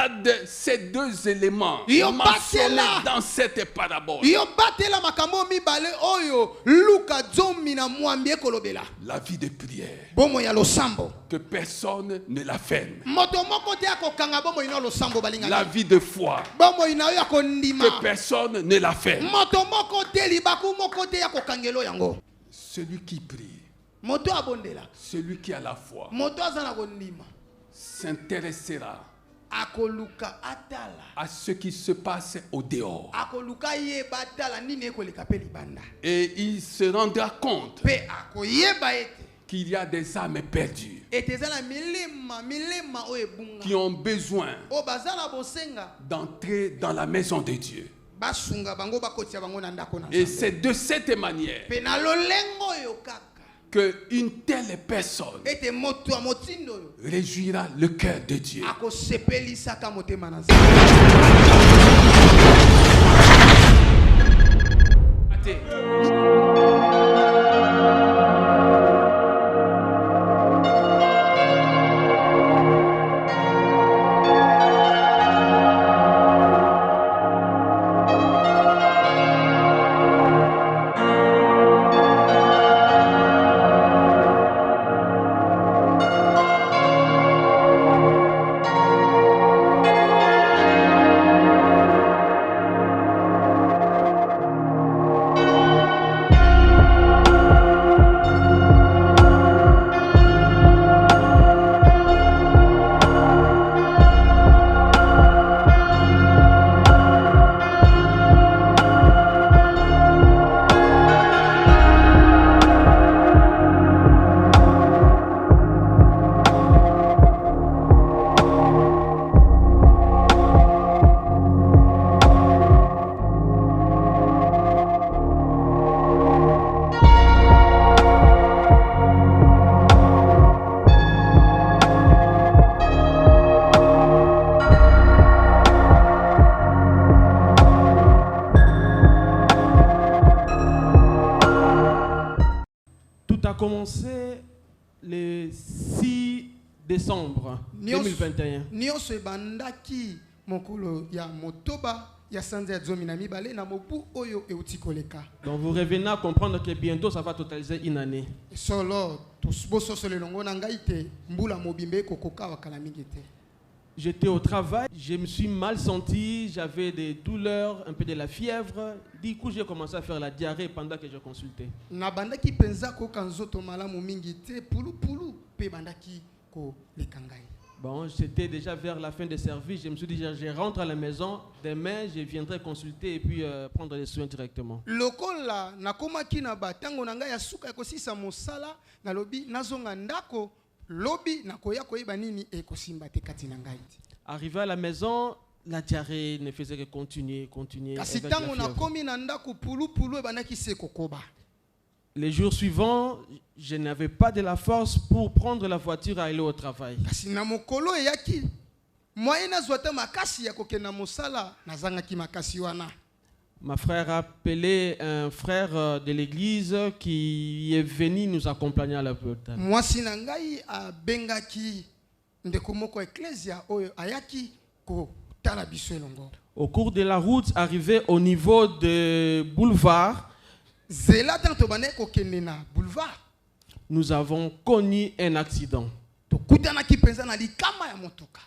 Garde ces deux éléments Yo mentionnés batela. dans cette parabole. Yo batela makambo mibale oyo Luka zomi na mwambi ekolobela. La vie de prière. Bomo ya losambo. Que personne ne la ferme. Moto moko te akokanga bomo ina losambo balinga. La vie de foi. Bomo ina yo akondima. Que personne ne la ferme. Moto moko te libaku moko te akokangelo yango. Celui qui prie. Moto abondela. Celui qui a la foi. Moto azana kondima. S'intéressera Akoluka atala. à ce qui se passe au dehors. Akoluka yeba atala nini ekoleka pe libanda. Et il se rendra compte Pe akoyeba ete. qu'il y a des âmes perdues Etezala milema o ebunga. qui ont besoin O bazala bosenga. d'entrer dans la maison de Dieu. Basunga bango bakotia bango na ndako na. Et c'est de cette manière Pe na lolengo yo kaka. qu'une telle personne Ete moto a motindo yo. réjouira le cœur de Dieu. Ako sepelisa ka motema na Commencé le 6 décembre 2021. Nyonso ebandaki mokolo ya motoba ya sanza ya zomi na mibale na mobu oyo euti koleka. Donc vous revenez à comprendre que bientôt ça va totaliser une année. Solo bososole longo na ngai te mbula mobimbe kokoka wakala mingi te. J'étais au travail, je me suis mal senti, j'avais des douleurs, un peu de la fièvre. Du coup, j'ai commencé à faire la diarrhée pendant que je consultais. Na bandaki penza ko kanzoto malamu mingi te pulu pe bandaki ko lekangai. Bon, c'était déjà vers la fin des services, je me suis dit je rentre à la maison, demain je viendrai consulter et puis prendre les soins directement. Lokola nakomaki na batango na ngai ya suka ekosisa mosala na lobi nazonga ndako. Lobi nakoya koyeba nini ekosimba te kati na ngai. Arrivé à la maison, la diarrhée ne faisait que continuer. Kasi tango nakomi na ndako pulu ebandaki se kokoba. Les jours suivants, je n'avais pas de la force pour prendre la voiture et aller au travail. Kasi na mokolo eyaki moyen nazwata makasi ya kokenda mosala nazangaki makasi wana. Ma frère a appelé un frère de l'église qui est venu nous accompagner à l'hôpital. Mwasi na ngai abengaki ndeko moko ecclesia oyo ayaki ko tala biso elongo. Au cours de la route, arrivé au niveau de boulevard, zela tanto bane ko kende na boulevard. Nous avons connu un accident. To kutanaki penza na likama ya motoka.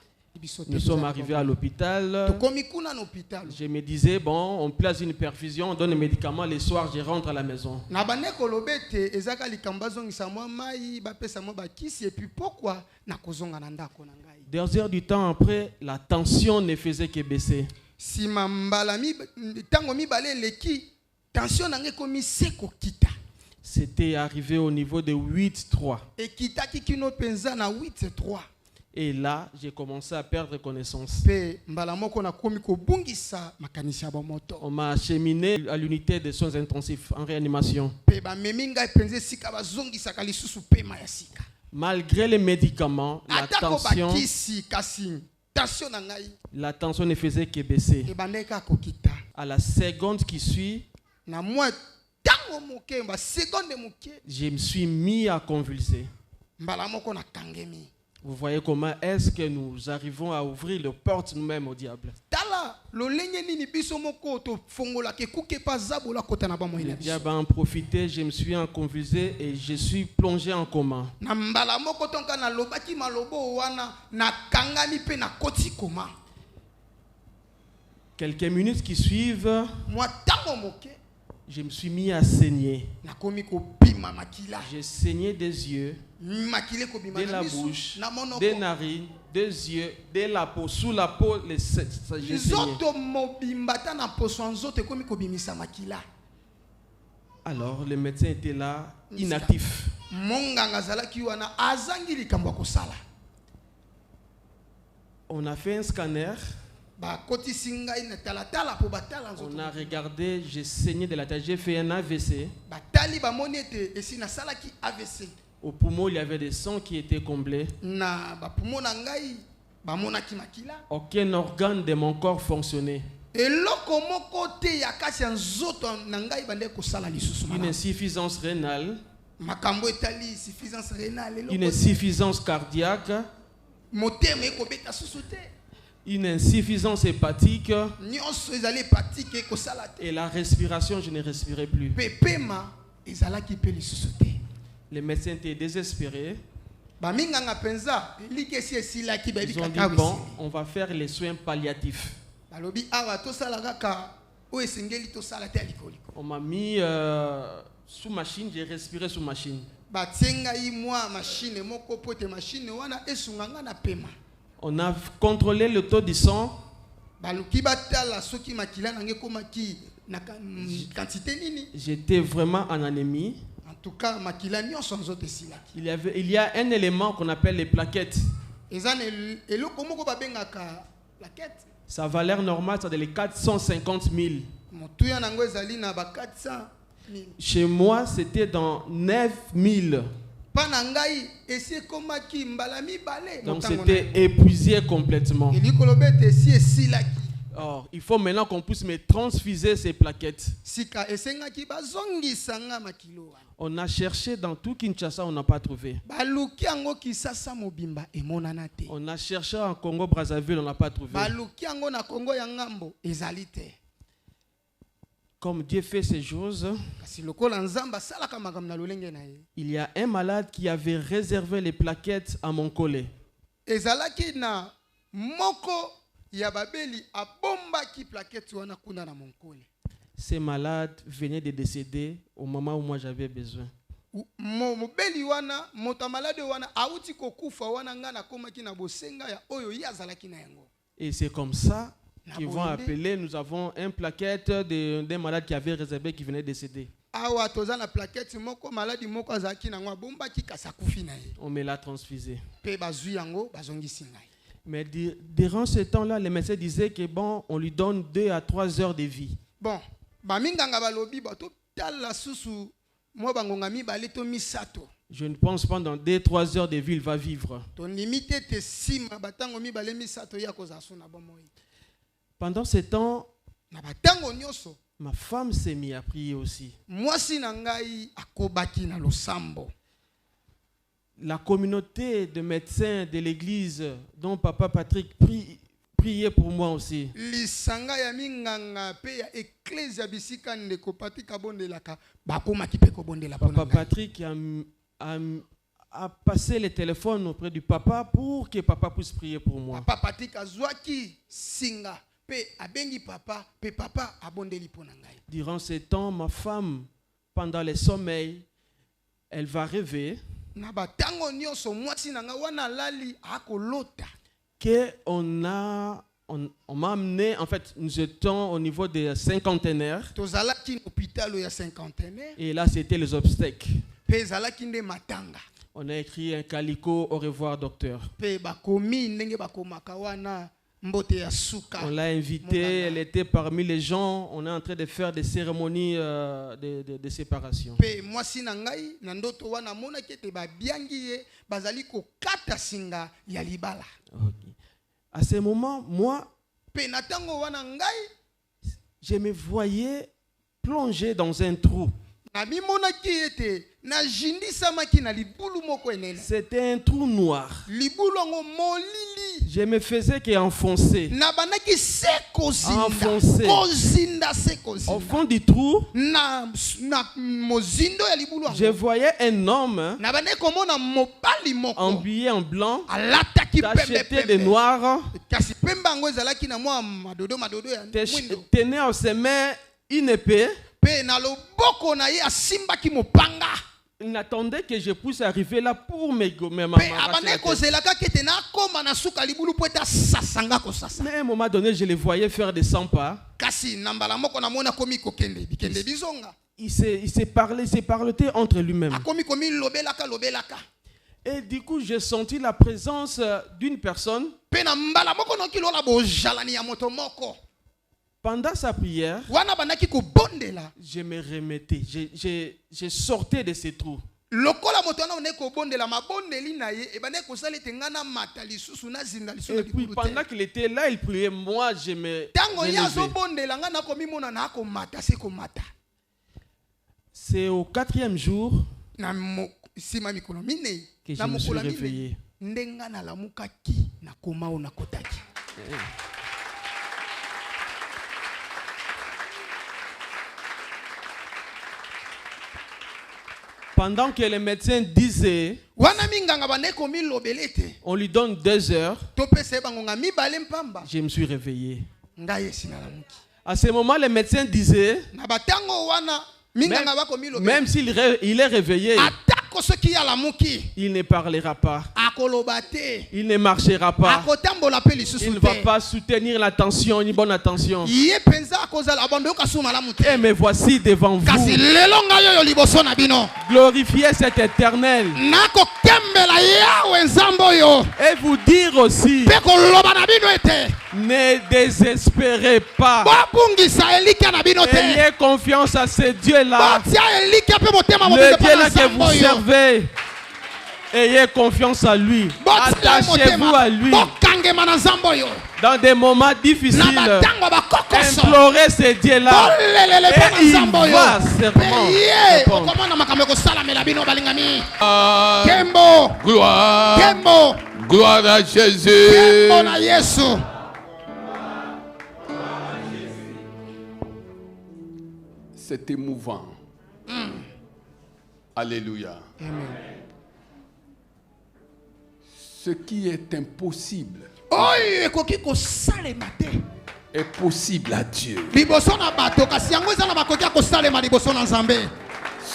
Nous sommes arrivés à l'hôpital. Je me disais, bon, on place une perfusion, on donne les médicaments, les soirs, je rentre à la maison. 2 heures du temps après, la tension ne faisait que baisser. C'était arrivé au niveau de 8,3. Et là, j'ai commencé à perdre connaissance. On m'a acheminé à l'unité de soins intensifs en réanimation. Malgré les médicaments, la tension ne faisait que baisser. À la seconde qui suit, je me suis mis à convulser. Vous voyez comment est-ce que nous arrivons à ouvrir les portes nous-mêmes au diable. Tala lolenge nini biso moko to fongola ke kuke pa zabola kota na ba Le moina diable a en profité, je me suis enconfusé et je suis plongé en coma. na mbala moko tonka na lobaki malobo wana na kangani pe na koti koma. Quelques minutes qui suivent, Moi tango moke je me suis mis à saigner. na komi ko bima makila. J'ai saigné des yeux, Makile ko bima de na la misu, bouche, na monoko. des narines, des yeux, de la peau, sous la peau, j'ai saigné. Zoto mobimba ta na poso nzoto komi ko bimisa makila. Alors le médecin était là, inactif. Monganga zalaki wana azangi likambo kosala. On a fait un scanner, Ba koti singai na talatala po batala nzoto. on a regardé, j'ai saigné de la tête, j'ai fait un AVC. Batali ba monete esi na salaki AVC. Au poumon, il y avait des sangs qui étaient comblés. Na ba pumo na ngai ba monaki makila. Aucun organe de mon corps fonctionnait. Eloko moko te ya kasi ya nzoto na ngai bande kosala lisusu Une malamu. insuffisance rénale, Makambo etali insuffisance rénale une eloko insuffisance cardiaque, motema ekobeta susu te. une insuffisance hépatique Nyonso ezali hépatique ekosala te. et la respiration, je ne respirais plus. Pe pema ezalaki pe lisusu te. Les médecins étaient désespérés. Baminganga penza eliki esi esilaki bayebi Ils ont dit, kaka bon, esili. on va faire les soins palliatifs. Balobi awa tosala kaka oyo esengeli tosala te ya likoliko. On m'a mis sous machine, j'ai respiré sous machine. Batie ngai mwa machine moko po ete machine wana esunga nga na pema. On a contrôlé le taux du sang. Baluki batala soki makila nange ekomaki na quantité nini. J'étais vraiment en anémie. En tout cas makila nyonso nzoto esilaki. Il y a un élément qu'on appelle les plaquettes. Eza na eloko moko babengaka plaquette. Sa valeur normale, c'est de 450 000. Motuya nango ezali na ba 400 000. Chez moi, c'était dans 9 000. Pana ngai esi ekomaki mbala mibale. Donc motango c'était na- épuisé complètement. elikolo bete esi esilaki. Or, il faut maintenant qu'on puisse me transfuser ces plaquettes. Sika esengaki bazongisa nga makilo wana. On a cherché dans tout Kinshasa, on n'a pas trouvé. Baluki yango kisasa mobimba emonana te. On a cherché en Congo-Brazzaville, on n'a pas trouvé. Baluki yango na Kongo ya ngambo ezali te. Comme Dieu fait ces choses, Kasi lokola nzamba asalaka makambo na lolenge na ye. il y a un malade qui avait réservé les plaquettes à mon collet. Ezalaki na moko ya babeli abombaki plaquette wana kuna na monkole. Ces malades venaient de décéder au moment où moi j'avais besoin. Mobeli wana moto malade wana auti kokufa wana nga na komaki na bosenga ya oyo ye azalaki na yango. Et c'est comme ça qu'ils vont appeler. Nous avons une plaquette d'un malade qui avait réservé qui venait de décéder. Awa toza na plaquette moko maladi moko azalaki na ngo abombaki kasa kufi na ye. On me l'a transfusé. Pe bazui yango bazongisi ngai. Mais durant ce temps-là, les médecins disaient que bon, on lui donne 2 à 3 heures de vie. Bon, baminganga balobi bato tala susu mo bangonga mibale to misato. Je ne pense pas dans 2 à 3 heures de vie, il va vivre. Ton limite te sima batango mibale misato ya kozaso na bomoi. Pendant ce temps, Na batango nyonso ma femme s'est mise à prier aussi. mwasi na ngai akobaki na losambo. La communauté de médecins de l'église dont Papa Patrick priait pour moi aussi. Lisanga ya minganga pe ya ecclesia bisika ndeko patika bondelaka bakomaki pe ko bondela pona. Papa Patrick a passé le téléphone auprès du papa pour que papa puisse prier pour moi. Papa Patrick azwaki singa pe abengi papa pe papa abondeli pona ngai. Durant ce temps, ma femme, pendant le sommeil, elle va rêver Na batango nyonso mwasi na nga wana lali akolota. qu'on m'a amené, en fait, nous étions au niveau des cinquantenaires. Tozalaki na hôpital ya cinquantenaire Et là, c'était les obstèques. pe zalaki nde matanga. On a écrit un calico, au revoir docteur. Pe bakomi ndenge bakomaka wana mbote ya suka. On l'a invitée, elle était parmi les gens. On est en train de faire des cérémonies de séparation. Pe mwasi na ngai na ndoto wana mona kete babiangi ye bazali kokata singa ya libala. Okay. À ce moment, moi, Pe na tango wana ngai je me voyais plongé dans un trou. na bimonaki ete na jindisamaki na libulu moko enene. C'était un trou noir. Libulu ngo molili. Je me faisais qu'enfoncer. Na banaki se kozinda. Enfoncé. Kozinda se kozinda. Au fond du trou, Na mozindo ya libulu ngo. je voyais un homme Na banaki komona mobali moko. habillé en blanc, Alataki pembe tacheté de pembe. noir, Kasi pembe ngo ezalaki na mwa madodo ya mwindo. tenait en ses mains une épée. Pe na loboko na ye asimbaki mopanga. Il n'attendait que je puisse arriver là pour me Pe m'arracher abane la tête. kozelaka kete na koma na suka libulu po eta sasanga kosasa. Mais à un moment donné, je le voyais faire des 100 pas. Kasi na mbala moko na mona komi kokende bikende bizonga. Il s'est parlé entre lui-même. Akomi komi lobelaka. Et du coup, j'ai senti la présence d'une personne. Pe na mbala moko no kilola bojalani ya moto moko. Pendant sa prière, Wana banaki ko bondela. je me remettais. Je sortais de ces trous. Lokola moto na ne ko bondela mabondeli na ye e bane ko salete ngana mata lisusu na zinda lisusu Et puis pendant qu'il était là, il priait. Moi, je me tango ya zo relevais. bondela ngana ko mimona na ko mata se ko mata. C'est au 4e jour Na sima mikolo mine que je na me suis mokola réveillé. mine ndenga na lamukaki na komao na kotaki. Pendant que les médecins disaient, Wana minganga bane ko milobelete on lui donne 2 heures, to pese bango nga mibale mpamba je me suis réveillé. ngaye sina lamuki. À ce moment, les médecins disaient, Na batango wana minganga bako milobelete. même s'il il est réveillé, Atako soki ya lamuki il ne parlera pas. akoloba te. Il ne marchera pas. Akotambola pe Il lisusu ne va te. pas soutenir l'attention, une bonne attention. Ye penza akozala abondo kasuma lamu te. Et me voici devant vous. Kasi lelo ngayo yo liboso na bino. Glorifiez cet éternel. Nako kembela yawe nzambo yo. Et vous dire aussi, Pe koloba na bino ete. ne désespérez pas. Babungisa elika na bino te. Ayez confiance à ce Dieu-là. Batia elika pe motema Le mobile pa Dieu-là na que vous nzambo yo. servez. Ayez confiance à lui. Attachez-vous à lui. Bokangema na nzambo yo. Dans des moments difficiles, Na batango bakokoso. implorez ce Dieu-là. Bolelele pa na Et il nzambo yo. va certainement Pe ye répondre. okomona makambo ekosalamela bino balingami. Ah, Kembo. gloire, Kembo. gloire à Jésus. Kembo na Yesu. C'est émouvant. Alléluia. Ce qui est impossible Oyo ekoki kosalema te. est possible à Dieu. Liboso na bato kasi yango ezala makoki ya kosalema liboso na Nzambe.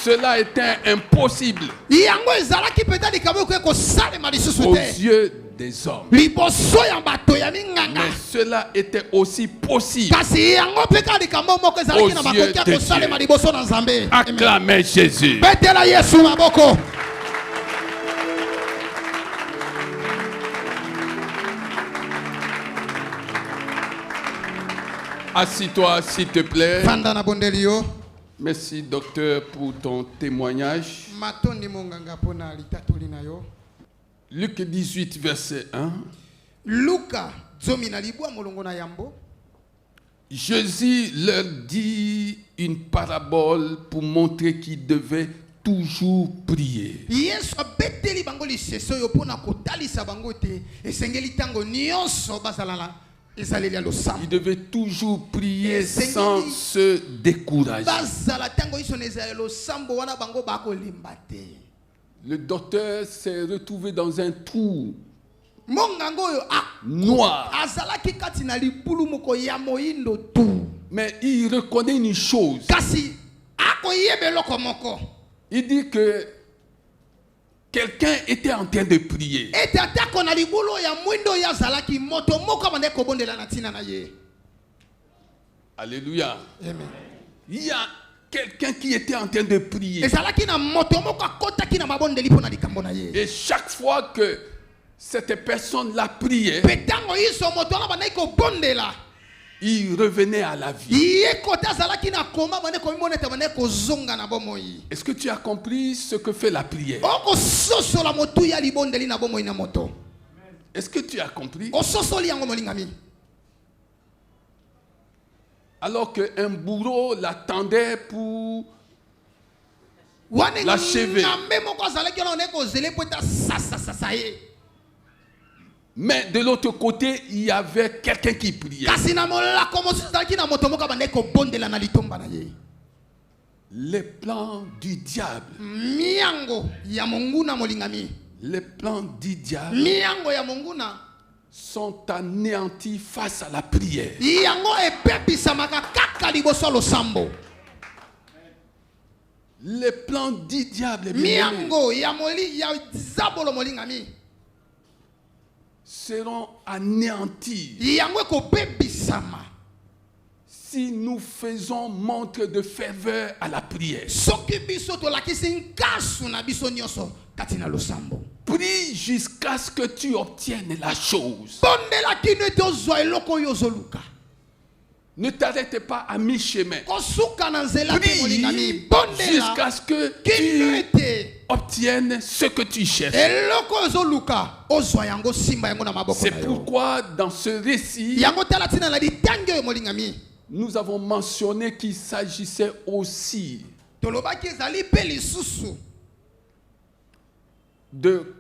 Cela était impossible Yango ezalaki peta likambo ekoki kosalema lisusu aux te. yeux des hommes. Liboso ya bato ya minganga. Mais cela était aussi possible. Kasi yango mpe kaka likambo moko ezalaki na Aux yeux makoki ya de kosalema Dieu. liboso na Nzambe. Acclamez Jésus. Betela Yesu maboko. Assis-toi, s'il te plaît. Fanda na bondeli yo. Merci, docteur, pour ton témoignage. Matondi monganga pona litatoli na yo. Luc 18, verset 1. Luka zomi na libwa molongo na yambo. Jésus leur dit une parabole pour montrer qu'ils devaient toujours prier. Yesu abeteli bango liseso yo pona kotalisa bango te esengeli tango nyonso bazalala ezaleli ya Ils losambo devaient toujours prier Et Seigneur sans dit- se décourager. bazala tango iso na ezaleli losambo wana bango bakolemba te. Le docteur s'est retrouvé dans un trou Monganga oyo noir. azalaki kati na libulu moko ya moyindo tu Mais il reconnaît une chose. kasi akoyeba eloko moko Il dit que quelqu'un était en train de prier. ete atako na libulu ya mwindo oyo azalaki moto moko abande kobondela na ntina na ye. Alléluia. Amen. Il y a quelqu'un qui était en train de prier. ezalaki na moto moko akotaki na mabondeli mpo na likambo na ye. Et chaque fois que cette personne la priait, Mpe ntango iso moto wana bandaki kobondela il revenait à la vie. ye kota azalaki na koma bande komimona ete bandaki kozonga na bomoi. Est-ce que tu as compris ce que fait la prière? okososola motu ya libondeli na bomoi na moto. Est-ce que tu as compris? ososoli yango molingami. Alors qu'un bourreau l'attendait pour l'achever. Mais de l'autre côté, il y avait quelqu'un qui priait. Les plans du diable. Les plans du diable sont anéantis face à la prière. Les plans du diable seront anéantis si nous faisons montre de ferveur à la prière. Prie jusqu'à ce que tu obtiennes la chose. Ne t'arrête pas à mi-chemin. Prie jusqu'à ce que tu obtiennes ce que tu cherches. C'est pourquoi dans ce récit, nous avons mentionné qu'il s'agissait aussi de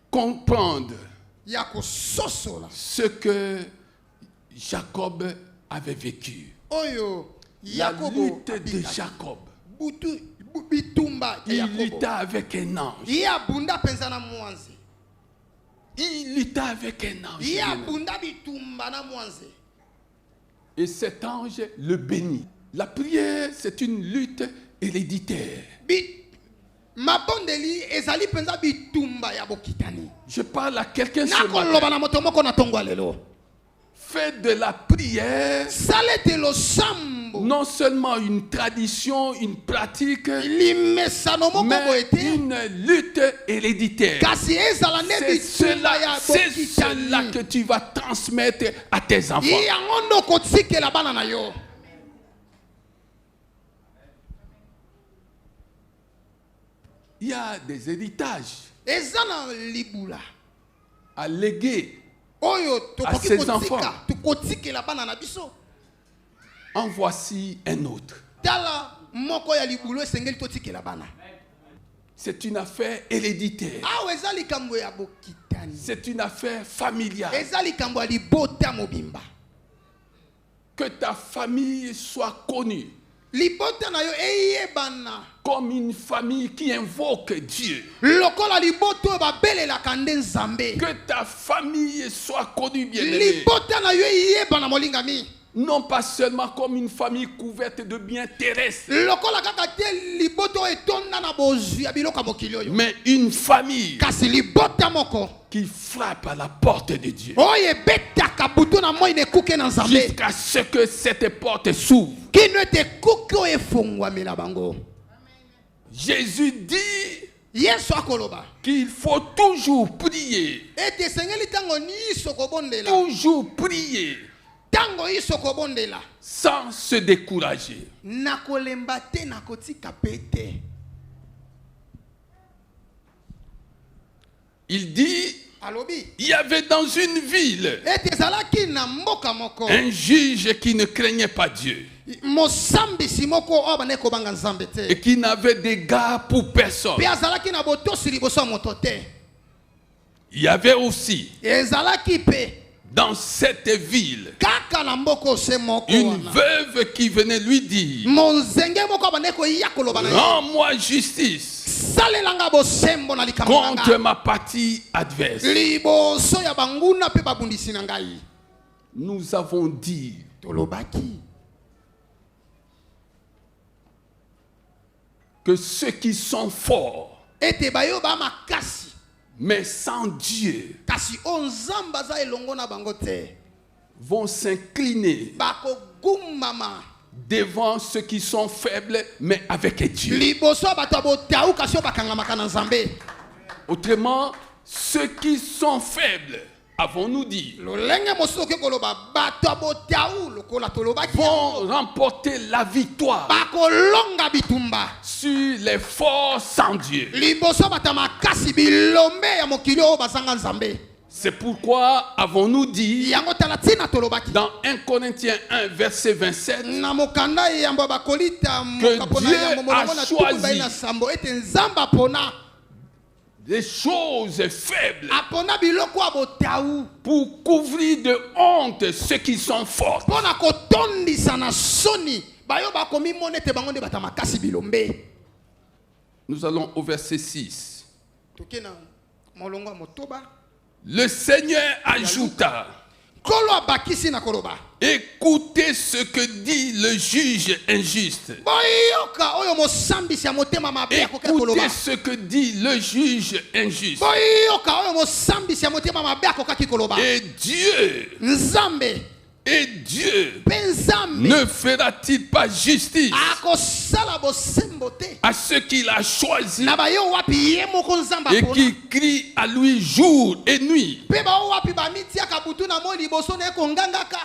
comprendre ce que Jacob avait vécu. La lutte de Jacob. Il lutta avec un ange. Il lutta avec un ange. Et cet ange le bénit. La prière, c'est une lutte héréditaire. Je parle à quelqu'un ce matin. Fais de la prière non seulement une tradition, une pratique, mais une lutte héréditaire. C'est cela que tu vas transmettre à tes enfants. Il y a des héritages à léguer à ses enfants. En voici un autre. C'est une affaire héréditaire. C'est une affaire familiale. Que ta famille soit connue comme une famille qui invoque Dieu. Que ta famille soit connue, bien-aimée. Non pas seulement comme une famille couverte de biens terrestres, mais une famille qui frappe à la porte de Dieu jusqu'à ce que cette porte s'ouvre. Jésus dit qu'il faut toujours prier. Toujours prier. Sans se décourager. Il dit, il y avait dans une ville un juge qui ne craignait pas Dieu et qui n'avait d'égard pour personne. Il y avait aussi dans cette ville une veuve qui venait lui dire, rends-moi justice contre ma partie adverse. Nous avons dit que ceux qui sont forts mais sans Dieu vont s'incliner devant ceux qui sont faibles mais avec Dieu. Autrement, ceux qui sont faibles, avons-nous dit, vont remporter la victoire sur les forts sans Dieu. C'est pourquoi avons-nous dit yango tala tina tolobaki dans 1 Corinthiens 1 verset 27 na mokanda yambo bakolita que mokapona Dieu yambo a molongo na choisi tukubai na sambo ete nzamba pona des choses faibles apona biloko ya botawu pour couvrir de honte ceux qui sont forts. pona kotondisa na soni bayo bakomi mona ete bango nde bata makasi bilombe. Nous allons au verset 6. Toke na molongo ya motoba. Le Seigneur ajouta, kolo abakisi na koloba écoutez ce que dit le juge injuste. boyoka oyo mosambisi ya motema mabe akoki koloba. Écoutez ce que dit le juge injuste. boyoka oyo mosambisi ya motema mabe akoki koloba. Et Dieu, nzambe ne fera-t-il pas justice akosala bosembo te à ceux qu'il a choisis na bayo wapi ye moko nzamba et qui crient à lui jour et nuit? pe ba wapi ba mitiaka butu na mo liboso na ekongangaka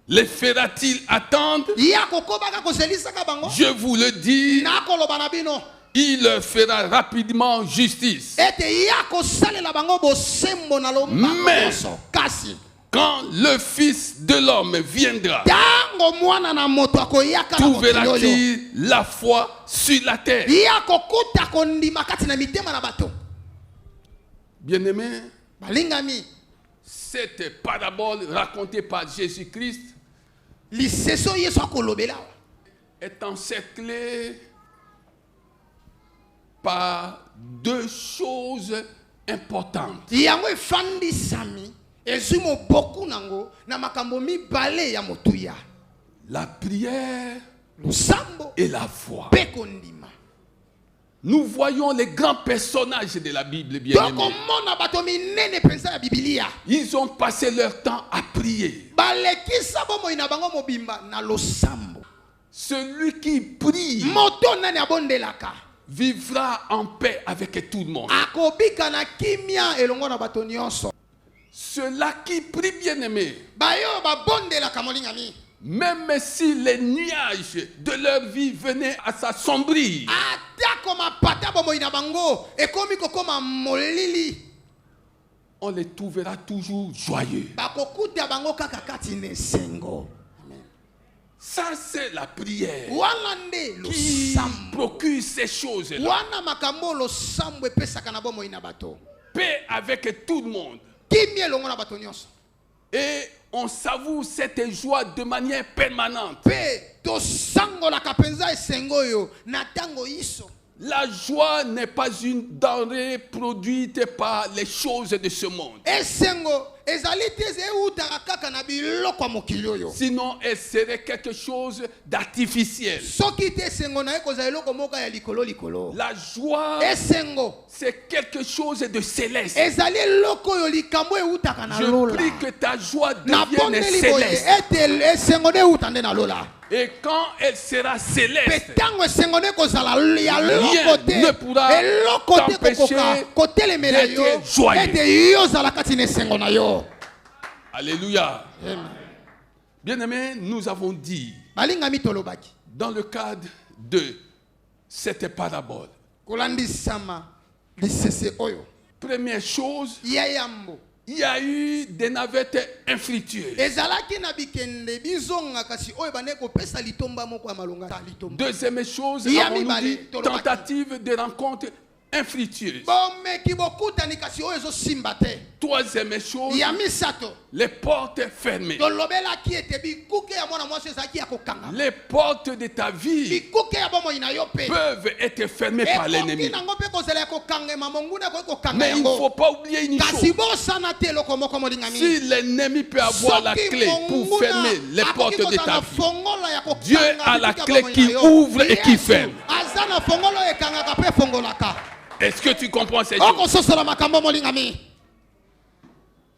Les fera-t-il attendre? ya kokobaka koselisaka bango. Je vous le dis, na koloba na bino il leur fera rapidement justice. ete ya kosalela bango bosembo na lomba nyonso. Kasi quand le Fils de l'homme viendra, tango mwana na moto akoyaka na mokili oyo trouvera-t-il la foi sur la terre? ya kokuta kondima kati na mitema na bato. Bien-aimés, balingami cette parabole racontée par Jésus-Christ liseso yesu akolobela est encerclée par deux choses importantes. yango efandisami ezwi moboku nango na makambo mibale ya motuya: La prière lusambo et la foi. pe kondima. Nous voyons les grands personnages de la Bible, bien-aimés. tokomona bato minene penza ya bibilia Ils ont passé leur temps à prier. balekisa bomoi na bango mobimba na losambo. Celui qui prie moto nani abondelaka vivra en paix avec tout le monde. akobika na kimia elongo na bato nyonso. Ceux-là qui prient, bien-aimés, bayo babondelaka molingami même si les nuages de leur vie venaient à s'assombrir, atako mapata bomoi na bango ekomi kokoma molili, on les trouvera toujours joyeux. bakokuta bango kaka kati na esengo. Ça, c'est la prière wana nde qui losambo procure ces choses-là. wana makambo losambo epesaka na bomoi na bato Paix avec tout le monde. kimia elongo na bato nyonso. Et on savoure cette joie de manière permanente. pe tosangolaka mpenza esengo oyo na ntango iso. La joie n'est pas une denrée produite par les choses de ce monde. esengo ezali te eutaka kaka na biloko ya mokili oyo. Sinon, elle serait quelque chose d'artificiel. soki te esengo na ye kozala eloko moko ya likolo likolo. La joie, esengo c'est quelque chose de céleste. ezali eloko oyo likambo eutaka na Je lola. prie que ta joie na devienne bondeli boye céleste. ete esengo nde euta nde na lola. Et quand elle sera pe céleste, ntango esengo nde kozala ya loko rien te ne pourra eloko te kokoka t'empêcher kotelemela yo d'être joyeux. ete yo ozala kati na esengo na yo. alléluia. Amen. Bien-aimés, nous avons dit balingami tolobaki dans le cadre de cette parabole, kolandisama lisese oyo première chose, ya yambo il y a eu des navettes infructueuses. ezalaki na bikende bizonga kasi oyo bane kopesa litomba moko ya malonga ta litomba. Deuxième chose, Il y a avons-nous mibale, dit tolobaki. tentative de rencontre infructueuse. bomeki bokutani kasi oyo ezosimba te. Troisième chose, ya misato les portes fermées. tolobelaki ete bikuke ya mwana mwasi ezalaki ya kokanga. Les portes de ta vie bikuke ya bomoi na yo pe peuvent être fermées par ekoki l'ennemi. nango mpe kozala ya kokangema monguna ekoki kokanga Mais il ne faut yango. pas oublier une kasi chose. bosana te eloko moko molingami. Si l'ennemi peut avoir la Soki clé pour monguna fermer les akoki portes de kozala ta na vie, fongola ya kokanga Dieu a la bikuke ya clé bomoi qui na yo. ouvre et qui Yesu ferme. aza na fongolo ekangaka mpe fongolaka. Est-ce que tu comprends ces choses? okososola makambo molingami.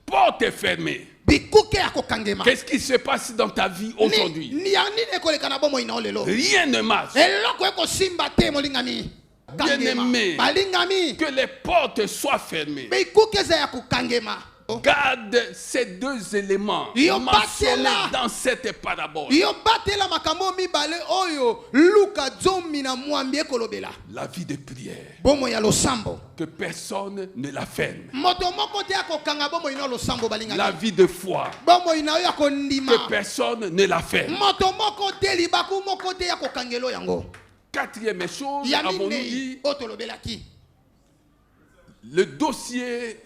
Porte fermée. bikuke ya kokangema. Qu'est-ce qui se passe dans ta vie aujourd'hui? ya nini ekoleka na bomoi na yo lelo. Rien ne marche. eloko ekosimba te molingami. Kangema. Bien-aimé, balingami que les portes soient fermées. bikuke eza ya kokangema. Garde ces deux éléments Yo mentionnés batela. dans cette parabole. Yo batela makambo mibale oyo Luka zomi na mwambi ekolobela. La vie de prière. Bomo ya losambo. Que personne ne la ferme. Moto moko te akokanga bomo ina losambo balinga. La vie de foi. Bomo ina yo akondima. Que personne ne la ferme. Moto moko te libaku moko te akokangelo yango. Quatrième chose, Ya avons-nous mine dit, otolobelaki. le dossier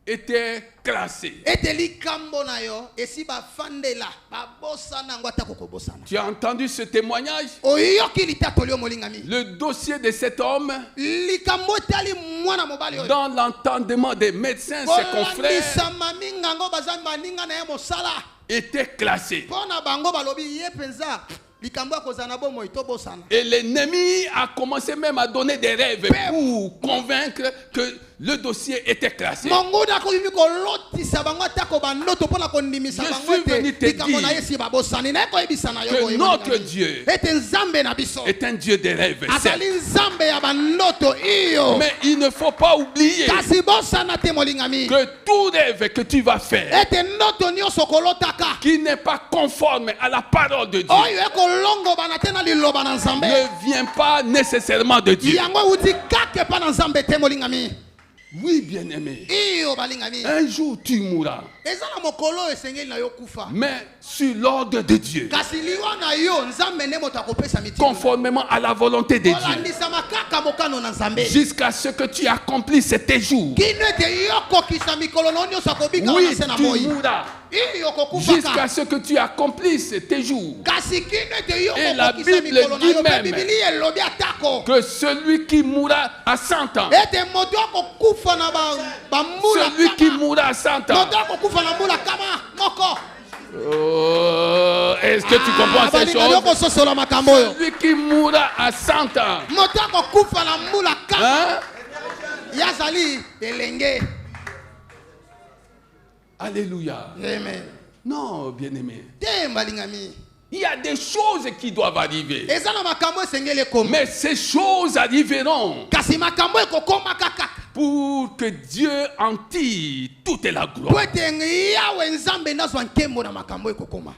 était classé. Eteli kambo na yo esi ba fandela ba bosana ngwata kokobosana. Tu as entendu ce témoignage? Oyoki litatoli yo molingami. Le dossier de cet homme, Likambo tali mwana mobali oyo. dans l'entendement des médecins, ses confrères, Samami ngango bazamba ninga na ye mosala. était classé. Pona bango balobi ye penza. Likambo akozana bomo itobosana. Et l'ennemi a commencé même à donner des rêves pour convaincre que le dossier était classé. Mongoda ko yimi ko lotisa bango atako banoto pona ko ndimisa Je bango suis venu te likambo na dire yesi babosani na ko yebisana yo que notre Dieu ete nzambe na biso est un Dieu des rêves. azali nzambe ya banoto iyo. Mais il ne faut pas oublier Kasi bosana te molingami que tout rêve que tu vas faire ete noto nyonso kolotaka qui n'est pas conforme à la parole de Dieu oyo ekolongo bana te na liloba na nzambe ne vient pas nécessairement de Dieu. yango uti kake pa na nzambe te molingami. Oui, bien-aimé. Iyo balingami Un jour tu mourras, eza na mokolo esengeli na yo kufa mais sur l'ordre de Dieu, kasi liwa na yo nzambe nde moto akopesa mitima conformément à la volonté de Dieu, olandisama kaka mokano na nzambe jusqu'à ce que tu accomplisses tes jours. kino ete yo kokisa mikolo na yo nyonso akobika Oui, na se na tu moi mourras iyo jusqu'à kokufaka ce que tu accomplisses tes jours. kasi kino ete yo Et la kokokisa Bible mikolo na dit yo mpe même bibili elobi atako Que celui qui mourra à 100 ans, ete moto akokufa na bambula celui qui mourra à 100 ans, moto akokufa na mbula kama moko. est-ce que tu comprends ces balinga yo choses? kososola makambo oyo Celui qui mourra à 100 ans, moto akokufa na mbula kama hein? yazali elenge. Alléluia. Amen. Non, bien-aimé. Te balingami Il y a des choses qui doivent arriver. eza na makambo esengeli ekoma Mais ces choses arriveront kasi makambo ekokoma kaka pour que Dieu en tire toute la po gloire. ete yawe nzambe nazwa nkembo na makambo ekokoma.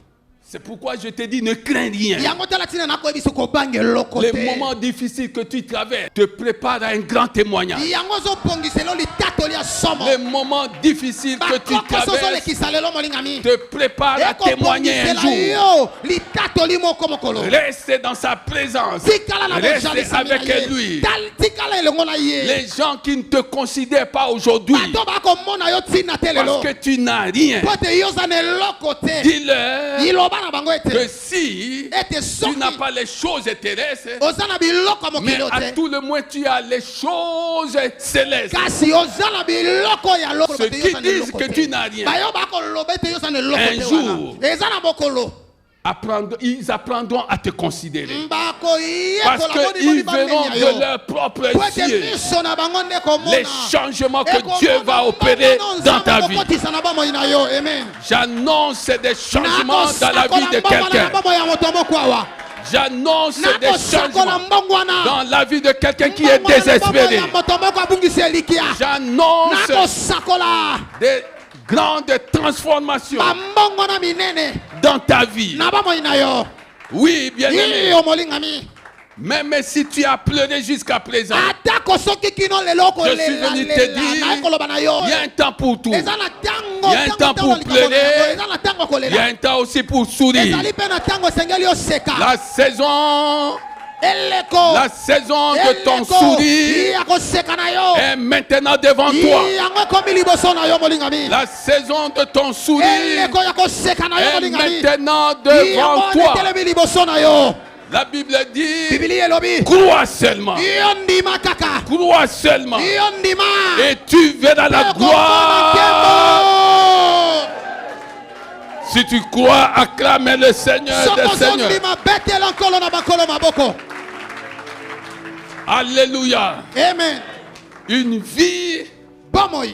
C'est pourquoi je te dis, ne crains rien. Yango tala tina nakoyebisa kobange eloko Les te. moments difficiles que tu traverses te préparent à un grand témoignage. Yango ozopongisela litatoli ya somo. Les moments difficiles que tu traverses ozolekisa lelo molingami te préparent à témoigner un jour. yo litatoli moko mokolo. Reste dans sa présence. Tikala na Reste bojalisami na avec ye. lui. Tikala elongo na ye. Les gens qui ne te considèrent pas aujourd'hui bato bakomona yo tina te lelo parce que tu n'as rien, po ete yo oza na eloko te. dis-leur iloba na bango que ete si ete tu soki n'as pas les choses terrestres, oza na biloko ya mais mokili à te tout le moins tu as les choses célestes. kasi oza na biloko ya lokolo Ceux te yo qui oza na disent eloko que te. tu n'as rien, bayo bakoloba ete yo oza na eloko Un te jour. wana eza na mokolo ils apprendront à te considérer. bakoyekola Parce qu'ils verront de leurs propres po ete yeux miso na bango nde les komona changements que Dieu va opérer dans ta vie. kokotisa na bomoi na yo amen. J'annonce des changements dans la vie de quelqu'un. bomoi ya moto moko awa J'annonce des nakosakola changements mbongo wana dans la vie de quelqu'un qui est désespéré. ya moto moko abungisi elikia J'annonce nakosakola des grandes transformations bambongo na minene dans ta vie. na bomoi na yo Oui, bien aimé. iyo molingami Même si tu as pleuré jusqu'à présent, atako soki kino lelo je suis venu te dire, nakoloba na yo il y a un temps pour tout. eza na tango Il y a un temps pour pleurer. eza na tango Il y a kolela un temps aussi pour sourire. ezali mpe na tango esengeli oseka La saison eleko La saison de ton sourire ya koseka na yo est maintenant devant toi. yango ekomi liboso na yo molingami La saison de ton sourire eleko ya koseka na yo est molingami maintenant devant yango toi. etelemi liboso na yo. La Bible dit, Bibili elobi crois seulement. yo ndima kaka Crois seulement. yo ndima Et tu verras la gloire. Si tu crois, acclame le Seigneur des Seigneurs. ndima betela nkolo na bakolo maboko. Alléluia. Amen. Une vie Bomoi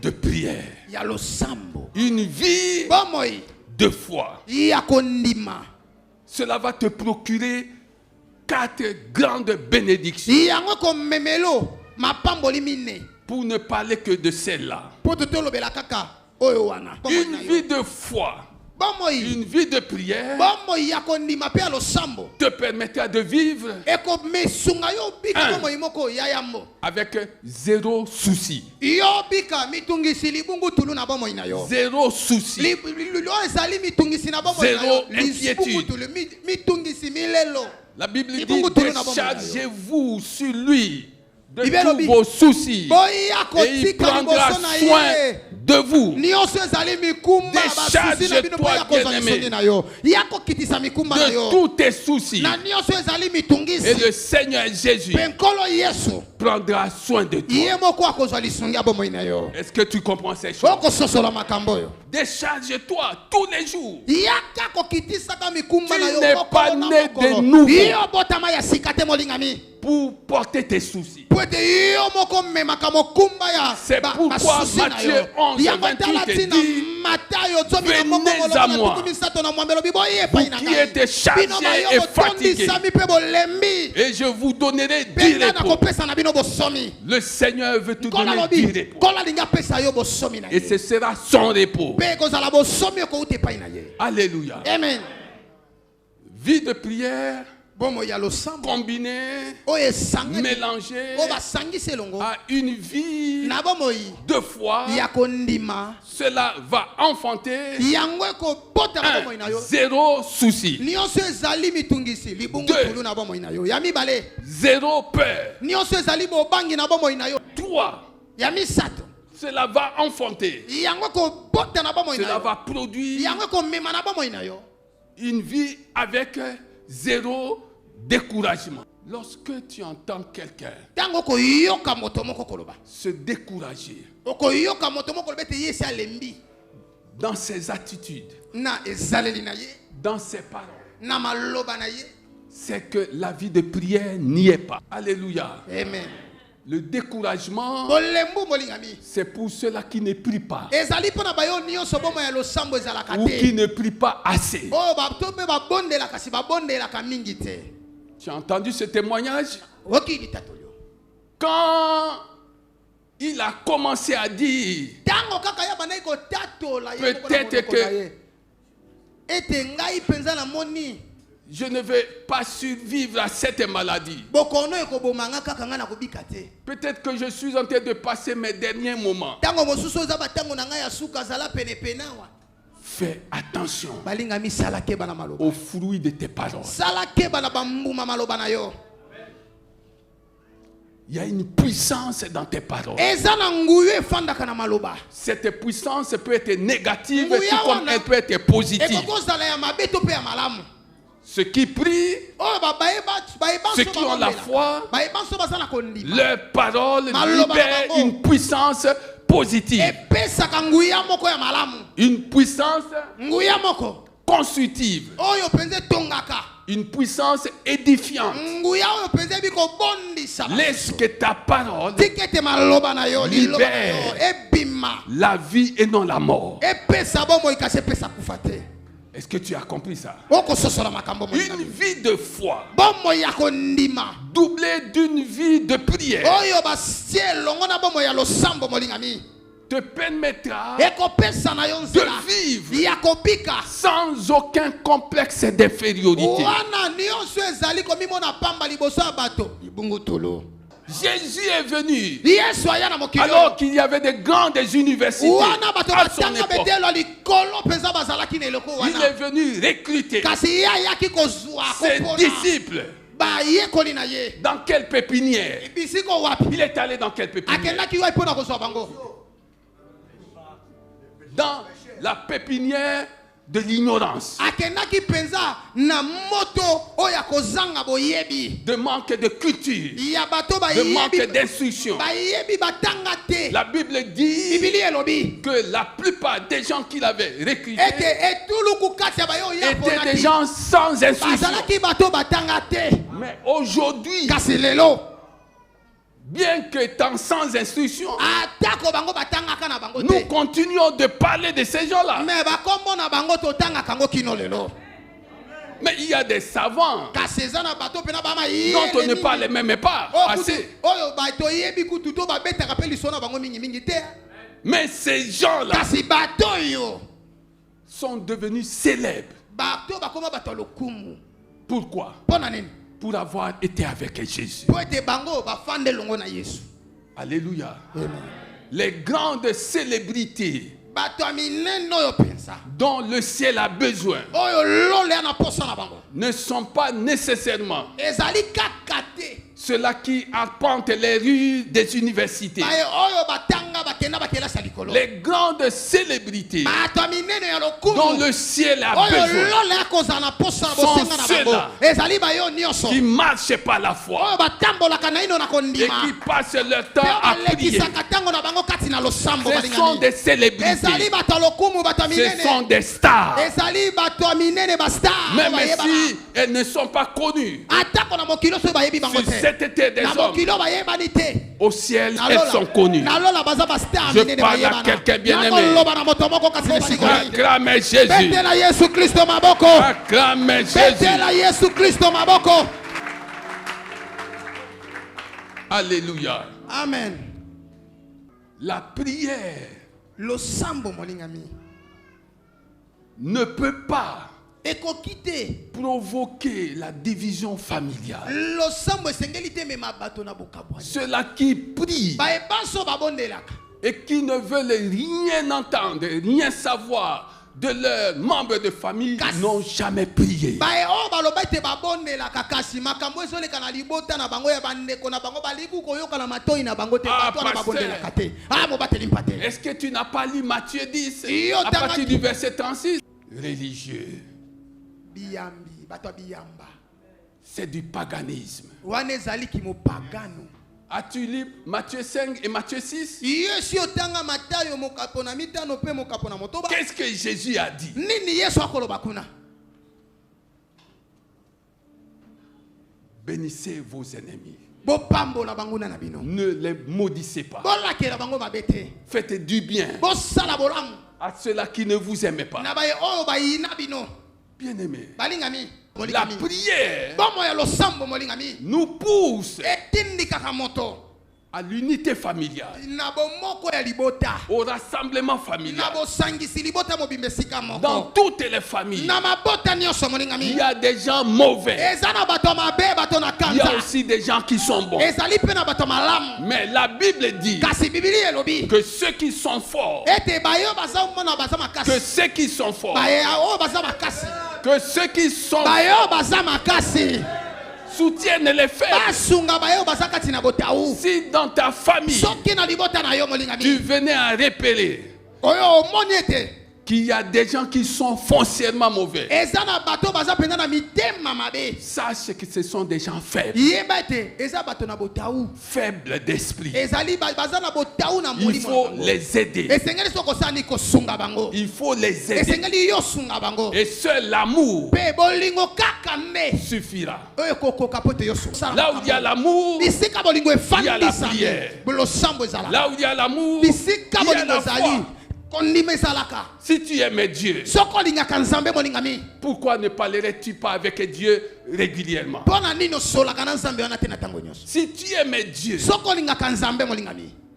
de prière. ya losambo. Une vie Bomoi de foi. ya kondima. Cela va te procurer 4 grandes bénédictions. Yango komemelo mapamboli mine. Pour ne parler que de celle-là. Po Une vie de foi, une vie de prière te permettra de vivre avec zéro souci. Zéro souci. Zéro inquiétude. La Bible dit, déchargez-vous sur lui de tous vos soucis et il prendra soin de vous. Décharge-toi, bien-aimé, de tous tes soucis et le Seigneur Jésus prendra soin de toi. Est-ce que tu comprends ces choses? Décharge-toi tous les jours. Tu n'es pas né de nouveau pour porter tes soucis. C'est pourquoi Matthieu 11, 28 dit, venez à moi, vous qui êtes chargés et fatigués, et je vous donnerai du repos. Le Seigneur veut te donner du repos. Et ce sera son repos. Alléluia. Amen. Vie de prière combinée, mélangée à une vie de foi. Cela va enfanter zéro souci. 2. Zéro peur. 3. Cela va enfanter. Cela va produire une vie avec zéro découragement. Lorsque tu entends quelqu'un se décourager dans ses attitudes, dans ses paroles, c'est que la vie de prière n'y est pas. Alléluia. Amen. Le découragement, c'est pour ceux-là qui ne prient pas ou qui ne prient pas assez. Tu as entendu ce témoignage? Quand il a commencé à dire, peut-être que je ne vais pas survivre à cette maladie. Peut-être que je suis en train de passer mes derniers moments. Fais attention aux fruits de tes paroles. Il y a une puissance dans tes paroles. Cette puissance peut être négative tout comme elle peut être positive. Ceux qui prient, ceux qui ont la foi, leurs paroles libèrent une puissance positive. Une puissance constructive. Une puissance édifiante. Laisse que ta parole libère la vie et non la mort. Est-ce que tu as compris ça? Une vie de foi doublée d'une vie de prière te permettra de vivre sans aucun complexe d'infériorité. Jésus est venu alors qu'il y avait de grandes universités à son époque. Il est venu recruter ses disciples. Dans quelle pépinière? Il est allé dans quelle pépinière? Dans la pépinière de l'ignorance, de manque de culture, de manque d'instruction. La Bible dit que la plupart des gens qu'il avait recrutés étaient des gens sans instruction. Mais aujourd'hui, bien qu'étant sans instruction, nous continuons de parler de ces gens-là. Mais il y a des savants dont on ne parle même pas assez. Mais ces gens-là sont devenus célèbres. Pourquoi? Pour avoir été avec Jésus. Alléluia. Les grandes célébrités dont le ciel a besoin ne sont pas nécessairement ceux-là qui arpentent les rues des universités. Les grandes célébrités dont le ciel a besoin sont ceux-là qui marchent par la foi et qui passent leur temps à prier. Ce sont des célébrités. Ce sont des stars. Même si elles ne sont pas connues sur cette terre des hommes, au ciel elles sont connues. Je parle à quelqu'un bien-aimé. Acclamez Jésus. Acclamez Jésus. Alléluia. Amen. La prière ne peut pas provoquer la division familiale. Ceux-là qui prient et qui ne veulent rien entendre, rien savoir de leurs membres de famille n'ont jamais prié. Est-ce que tu n'as pas lu Matthieu 10 à partir du verset 36? Religieux. C'est du paganisme. As-tu lu Matthieu 5 et Matthieu 6? Qu'est-ce que Jésus a dit? Bénissez vos ennemis. Ne les maudissez pas. Faites du bien à ceux-là qui ne vous aiment pas. Bien-aimés, la prière nous pousse à l'unité familiale, au rassemblement familial. Dans toutes les familles, il y a des gens mauvais. Il y a aussi des gens qui sont bons. Mais la Bible dit que ceux qui sont forts, que ceux qui sont forts, que ceux qui sont soutiennent les faibles. Si dans ta famille tu venais à repérer qu'il y a des gens qui sont foncièrement mauvais, sache que ce sont des gens faibles, faibles d'esprit. Il faut les aider. Il faut les aider. Et seul l'amour suffira. Là où il y a l'amour, il y a la prière. Là où il y a l'amour, il y a la foi. Si tu aimes Dieu, pourquoi ne parlerais-tu pas avec Dieu régulièrement? Si tu aimes Dieu,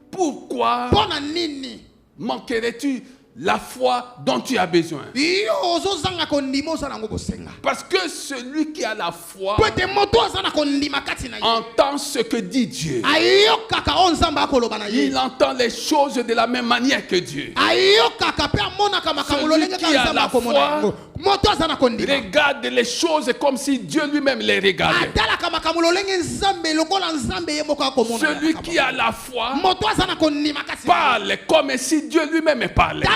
pourquoi manquerais-tu la foi dont tu as besoin? Parce que celui qui a la foi entend ce que dit Dieu. Il entend les choses de la même manière que Dieu. Celui qui a la foi regarde les choses comme si Dieu lui-même les regardait. Celui qui a la foi parle comme si Dieu lui-même parlait.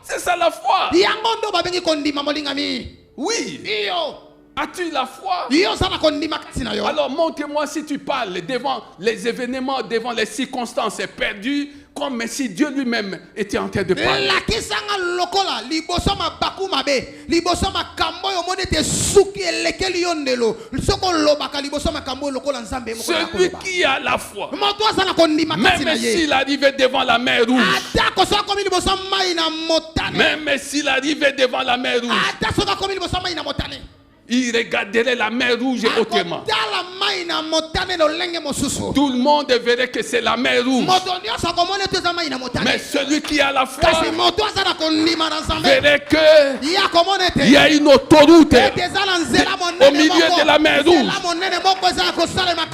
C'est ça la foi. Oui. As-tu la foi? Alors montre-moi si tu parles devant les événements, devant les circonstances perdues, comme si Dieu lui-même était en train de parler. Celui qui a la foi, même s'il arrivait devant la mer rouge, même s'il arrivait devant la mer rouge, il regarderait la mer rouge autrement. Tout le monde verrait que c'est la mer rouge. Mais celui qui a la foi verrait qu'il y a une autoroute au milieu de la mer rouge.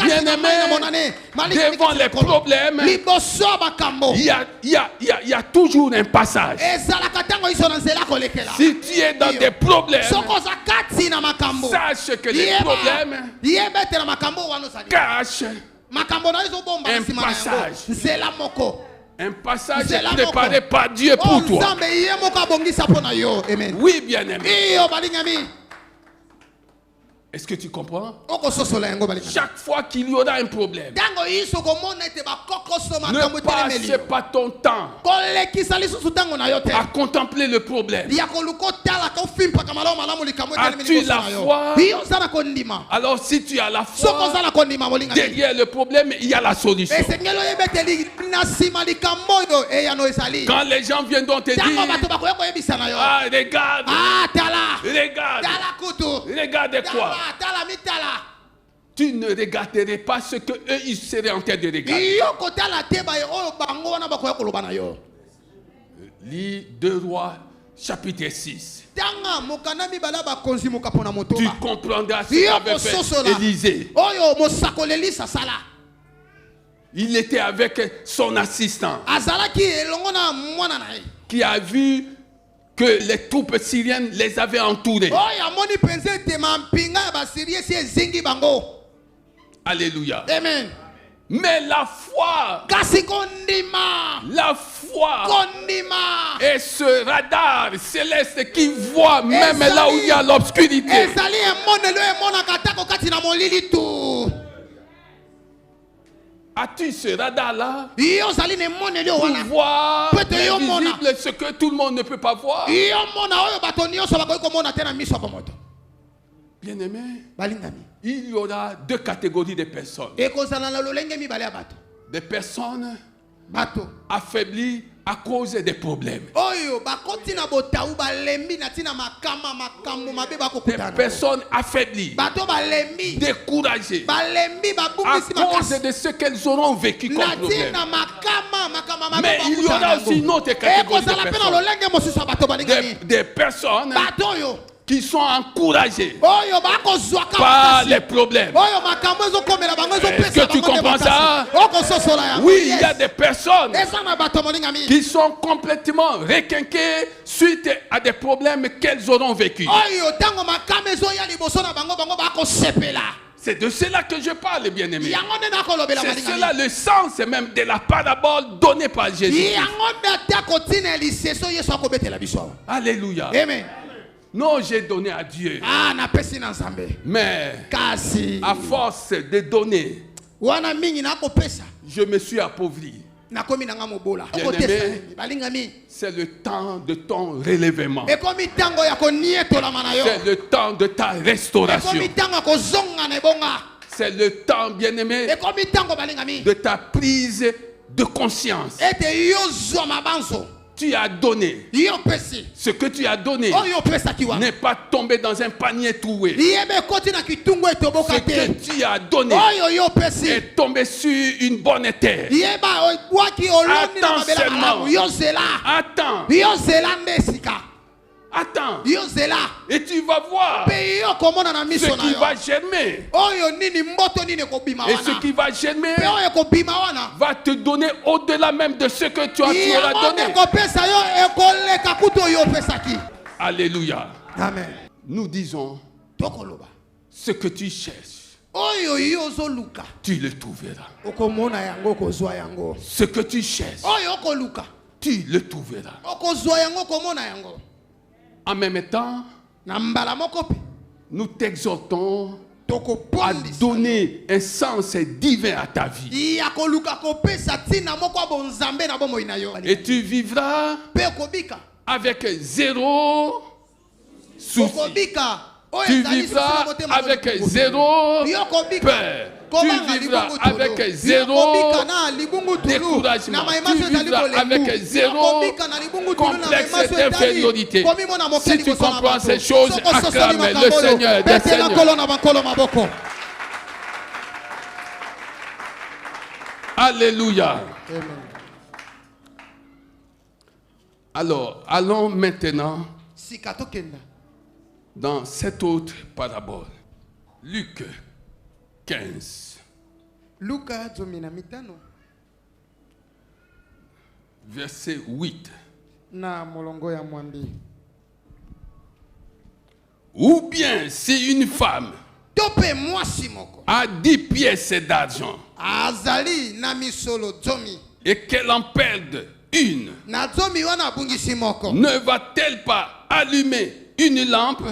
Bien-aimé, devant les problèmes, il y a toujours un passage. Si tu es dans des problèmes, sache que les problèmes cachent un passage. Un passage préparé par Dieu pour toi. Oui, bien-aimé. Est-ce que tu comprends? Chaque fois qu'il y aura un problème, ne passe pas ton temps à contempler le problème. As-tu la foi? Alors si tu as la foi, derrière le problème, il y a la solution. Quand les gens viendront te dire, ah, regarde quoi? Tu ne regarderais pas ce que eux ils seraient en train de regarder. Lis 2 Rois chapitre 6. Tu comprendras ce qu'avait fait Élisée. Il était avec son assistant qui a vu que les troupes syriennes les avaient entourés. Alléluia. Amen. Mais la foi est ce radar céleste qui voit même là où il y a l'obscurité. As-tu ce radar-là pour voir invisible ce que tout le monde ne peut pas voir? Bien-aimé, il y aura 2 catégories de personnes. Des personnes affaiblies à cause des problèmes. Des personnes affaiblies, découragées à cause de ce qu'elles auront vécu comme problème. Mais il y aura aussi une autre catégorie de personnes qui sont encouragés par les problèmes. Est-ce que tu comprends ça? Oui, il y a des personnes qui sont complètement requinquées suite à des problèmes qu'elles auront vécu. C'est de cela que je parle, bien-aimé. C'est cela le sens même de la parabole donnée par Jésus. Alléluia. Amen. Non, j'ai donné à Dieu. Mais à force de donner, je me suis appauvri. Bien-aimé, c'est le temps de ton relèvement. C'est le temps de ta restauration. C'est le temps, bien-aimé, de ta prise de conscience. Tu as donné. Ce que tu as donné n'est pas tombé dans un panier troué. Ce que tu as donné est tombé sur une bonne terre. Attends seulement. Attends. Et tu vas voir ce qui va germer. Et ce qui va germer va te donner au-delà même de ce que tu auras donné. Alléluia. Amen. Nous disons, ce que tu cherches, tu le trouveras. Ce que tu cherches, tu le trouveras. En même temps, nous t'exhortons à donner un sens divin à ta vie. Et tu vivras avec 0 souci. Tu vivras avec 0 peur. Tu vivras avec zéro découragement. Tu vivras avec zéro complexe d'infériorité. Si tu comprends ces choses, acclame le Seigneur des Seigneurs. Alléluia. Amen. Alors, allons maintenant dans cette autre parabole. Luc 15. Verset 8. Ou bien si une femme a 10 pièces d'argent et qu'elle en perde une, ne va-t-elle pas allumer une lampe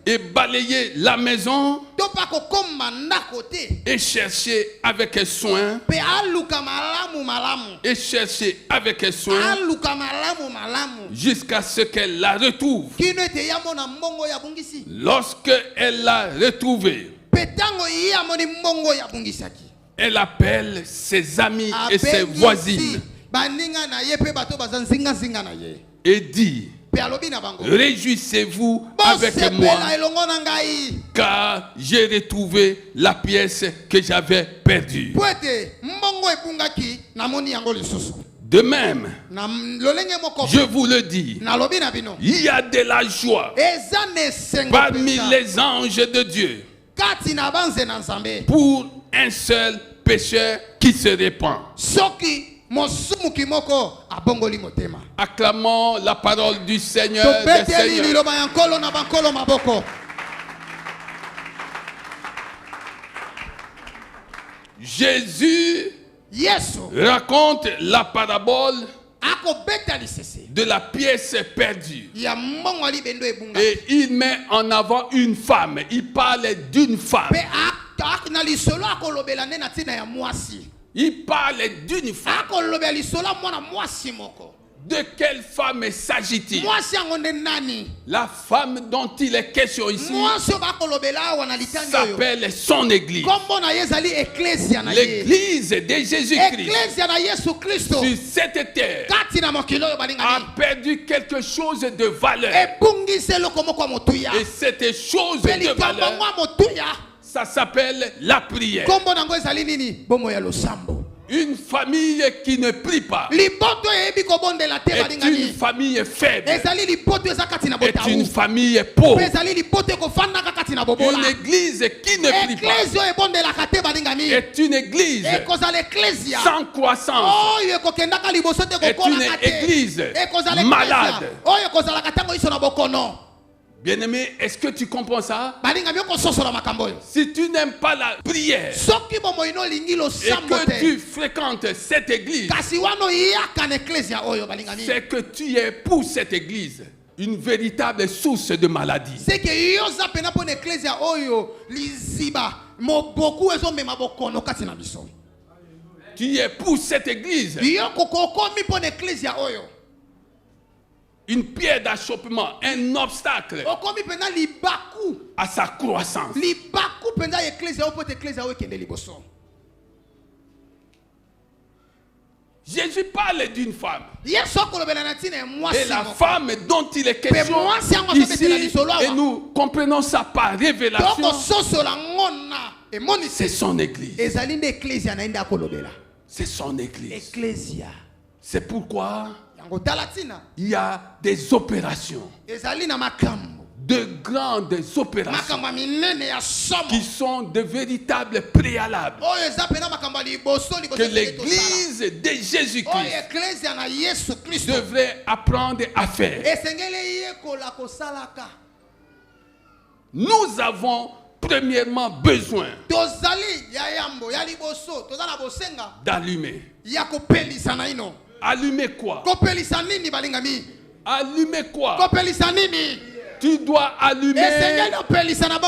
et balayer la maison et chercher avec soin jusqu'à ce qu'elle la retrouve? Lorsque elle l'a retrouvée, elle appelle ses amis et ses voisines et dit: réjouissez-vous avec moi, car j'ai retrouvé la pièce que j'avais perdue. De même, je vous le dis, il y a de la joie parmi les anges de Dieu pour un seul pécheur qui se répand. Acclamons la parole du Seigneur des Seigneurs. Jésus raconte la parabole de la pièce perdue. Et il met en avant une femme. Il parle d'une femme. Il parle d'une femme. De quelle femme s'agit-il? La femme dont il est question ici s'appelle son église. L'église de Jésus-Christ sur cette terre a perdu quelque chose de valeur. Et cette chose de valeur, ça s'appelle la prière. Une famille qui ne prie pas est une famille faible, est une famille pauvre. Une église qui ne prie pas est une église sans croissance, est une église malade. Bien-aimé, est-ce que tu comprends ça? Si tu n'aimes pas la prière et que tu fréquentes cette église, c'est que tu es pour cette église une véritable source de maladie. Tu es pour cette église une pierre d'achoppement, un obstacle à sa croissance. Jésus parle d'une femme. Et la femme dont il est question ici, et nous comprenons ça par révélation, c'est son église. C'est son église. C'est pourquoi il y a des opérations, de grandes opérations qui sont de véritables préalables que l'église de Jésus-Christ devrait apprendre à faire. Nous avons premièrement besoin d'allumer. Allumer quoi? Allumer quoi? Tu dois allumer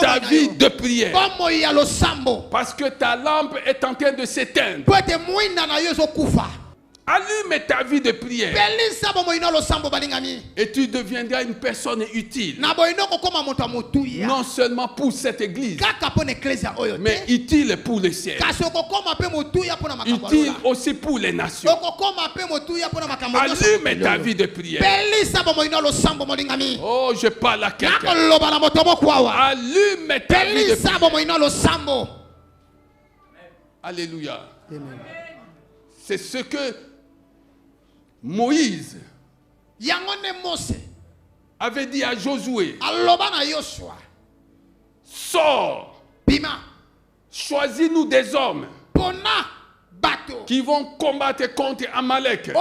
ta vie de prière. Parce que ta lampe est en train de s'éteindre. Allume ta vie de prière. Et tu deviendras une personne utile. Non seulement pour cette église, mais utile pour le ciel. Utile aussi pour les nations. Allume ta vie de prière. Oh, je parle à quelqu'un. Allume ta vie de prière. Alléluia. C'est ce que Moïse avait dit à Josué. Sors. Choisis-nous des hommes qui vont combattre contre Amalek.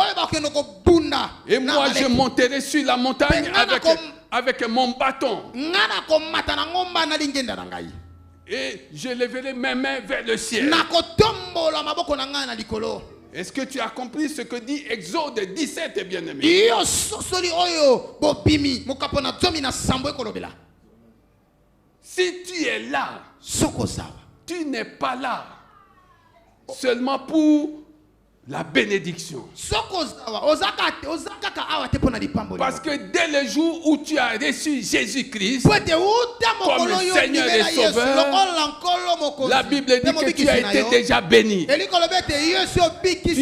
Et moi je monterai sur la montagne avec mon bâton. Et je lèverai mes mains vers le ciel. Est-ce que tu as compris ce que dit Exode 17, bien-aimé? Si tu es là, tu n'es pas là seulement pour la bénédiction. Parce que dès le jour où tu as reçu Jésus-Christ comme le Seigneur et Sauveur, la Bible dit que tu as été déjà béni. Tu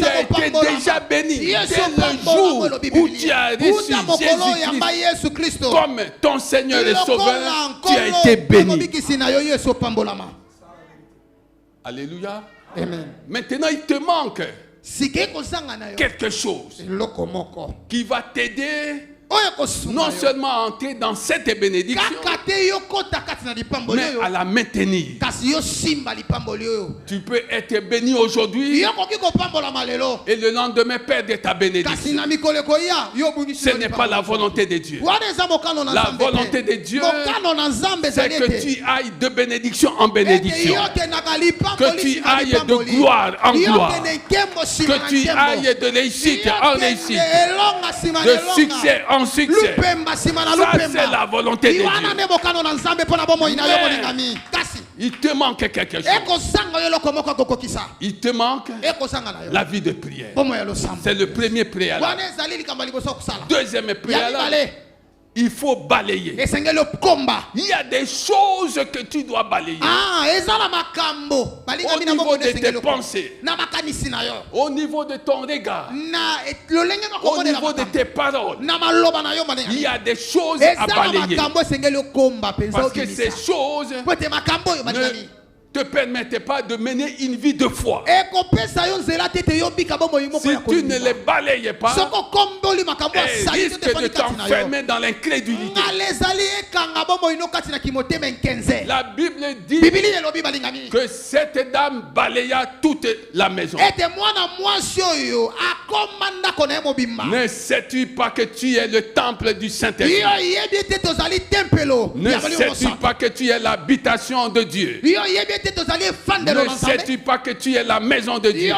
as été déjà béni. Dès le jour où tu as reçu Jésus-Christ comme ton Seigneur et Sauveur, tu as été béni. Alléluia. Amen. Maintenant, il te manque quelque chose qui va t'aider non seulement à entrer dans cette bénédiction, mais à la maintenir. Tu peux être béni aujourd'hui et le lendemain perdre ta bénédiction. Ce n'est pas la volonté de Dieu. La volonté de Dieu, c'est que tu ailles de bénédiction en bénédiction, que tu ailles de gloire en gloire, que tu ailles de réussite en réussite, de succès en succès. Ça, c'est la volonté de Dieu. Mais il te manque quelque chose. Il te manque la vie de prière. C'est le premier préalable. Deuxième préalable, il faut balayer. Il y a des choses que tu dois balayer. Au niveau de tes pensées, au niveau de ton regard, au niveau de tes paroles, il y a des choses à balayer. Parce que ces choses ne te permettent pas de mener une vie de foi. Si tu ne les balayes pas, elles risquent de t'enfermer dans l'incrédulité. La Bible dit que cette dame balaya toute la maison. Ne sais-tu pas que tu es le temple du Saint-Esprit? Ne sais-tu pas que tu es l'habitation de Dieu? Ne sais-tu pas que tu es la maison de Dieu?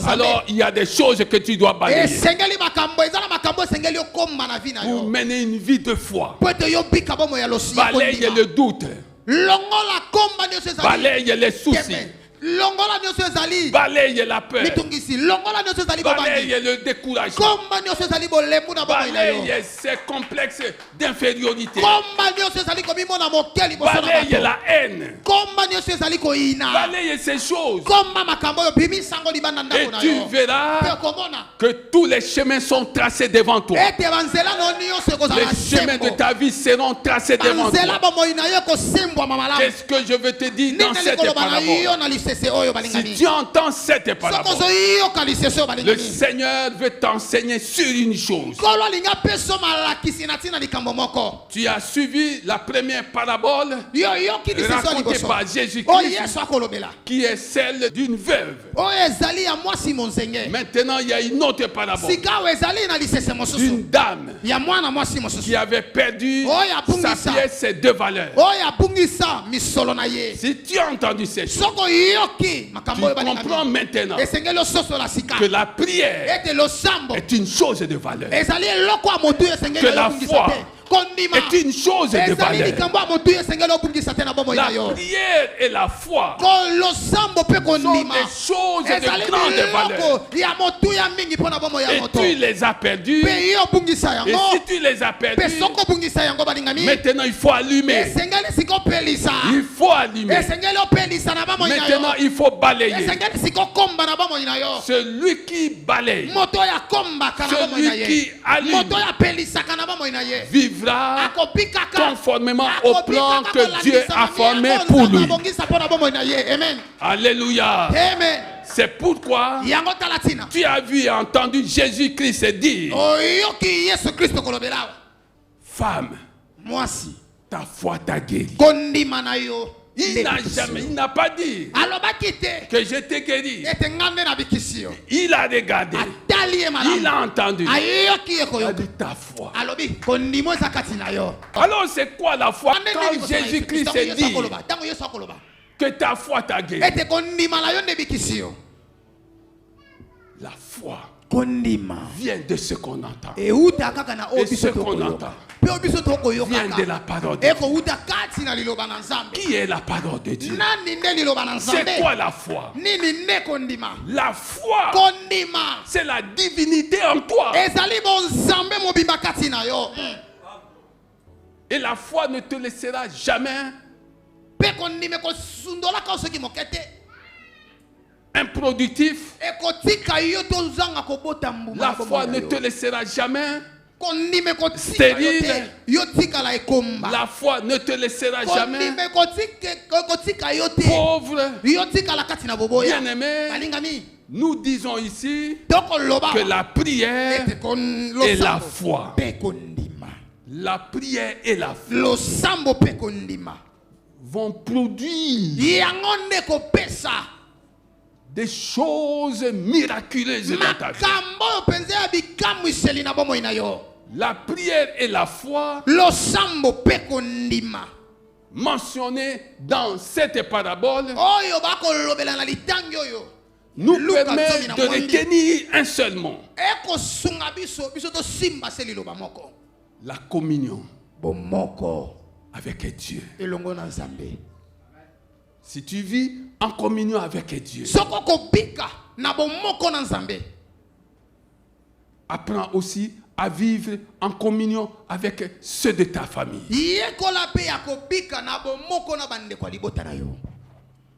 Alors il y a des choses que tu dois balayer pour mener une vie de foi. Balaye le doute, balaye les soucis, balaye la peur, balaye le découragement, balaye ces complexes d'infériorité, balaye la haine, balaye ces choses, et tu verras que tous les chemins sont tracés devant toi. Les chemins de ta vie seront tracés devant toi. Qu'est-ce que je veux te dire dans cette parabole? Si tu entends cette parabole, le Seigneur veut t'enseigner sur une chose. Tu as suivi la première parabole racontée par Jésus-Christ, qui est celle d'une veuve. Maintenant, il y a une autre parabole d'une dame qui avait perdu sa pièce, ses deux valeurs. Si tu as entendu ces choses, tu comprends maintenant que la prière est une chose de valeur, que la foi est une chose de valeur. La prière et la foi sont des choses de grande valeur. Et tu les as perdus. Et si tu les as perdus, maintenant il faut allumer. Il faut allumer. Maintenant il faut balayer. Celui qui balaye, celui qui allume, vivra conformément au plan que Dieu a formé pour lui. Alléluia. Amen. C'est pourquoi tu as vu et entendu Jésus-Christ dire: femme, ta foi t'a guéri. Il n'a pas dit que je t'ai guéri. Il a regardé. Il a entendu. Il a dit ta foi. Alors c'est quoi la foi? Quand Jésus-Christ dit que ta foi t'a guéri, la foi vient de ce qu'on entend. Et ce qu'on entend vient de la parole de Dieu. Qui est la parole de Dieu? C'est quoi la foi? La foi, c'est la divinité en toi. Et la foi ne te laissera jamais improductif. La foi ne te laissera jamais stérile. La foi ne te laissera jamais pauvre. Bien-aimé, nous disons ici que la prière et la foi, la prière et la foi vont produire des choses miraculeuses dans ta vie. La prière et la foi mentionnées dans cette parabole nous permet de retenir un seul mot: la communion avec Dieu. Si tu vis en communion avec Dieu, apprends aussi à vivre en communion avec ceux de ta famille.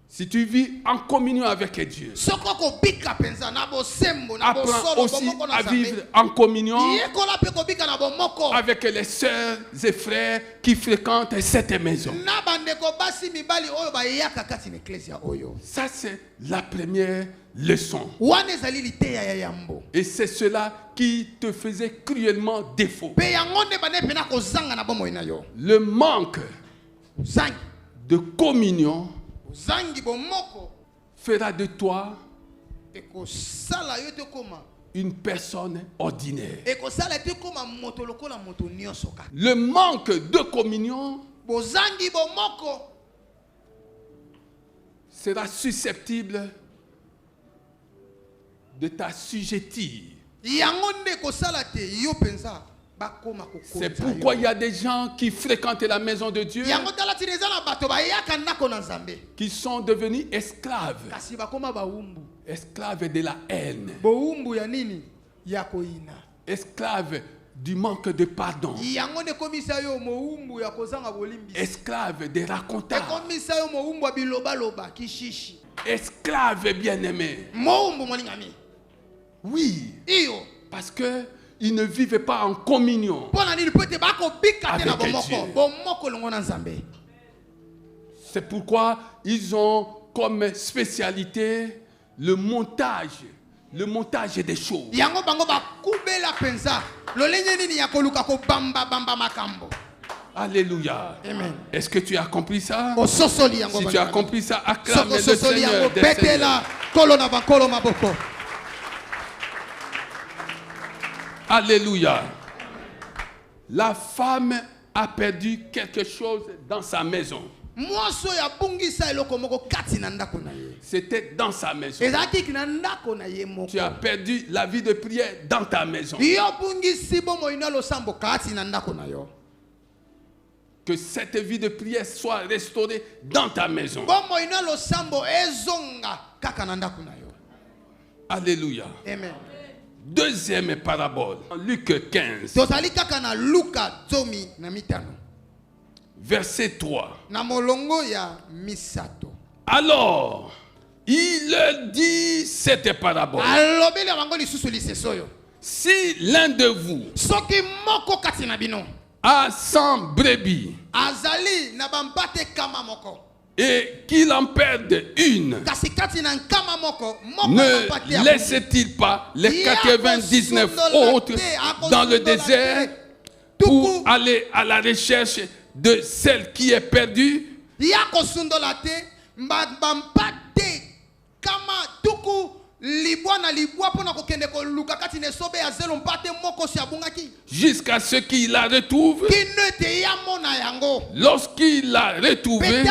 Si tu vis en communion avec Dieu, apprends aussi à vivre en communion avec les sœurs et frères qui fréquentent cette maison. Ça, c'est la première leçon. Et c'est cela qui te faisait cruellement défaut. Le manque de communion fera de toi une personne ordinaire. Le manque de communion sera susceptible de t'assujettir. C'est pourquoi il y a des gens qui fréquentent la maison de Dieu qui sont devenus esclaves. Esclaves de la haine. Esclaves du manque de pardon. Esclaves des racontards. Esclaves bien-aimés. Oui. Parce que ils ne vivaient pas en communion avec Dieu. C'est pourquoi ils ont comme spécialité le montage des choses. Alléluia. Amen. Est-ce que tu as compris ça? Si tu as compris ça, acclame le Seigneur des Seigneurs. Alléluia. La femme a perdu quelque chose dans sa maison. C'était dans sa maison. Tu as perdu la vie de prière dans ta maison. Que cette vie de prière soit restaurée dans ta maison. Alléluia. Amen. Deuxième parabole, Luc 15, verset 3. Alors, il leur dit cette parabole. Si l'un de vous a 100 brebis et qu'il en perde une, ne laisse-t-il pas les 99 autres dans le désert pour aller à la recherche de celle qui est perdue? Jusqu'à ce qu'il la retrouve. Lorsqu'il l'a retrouvée,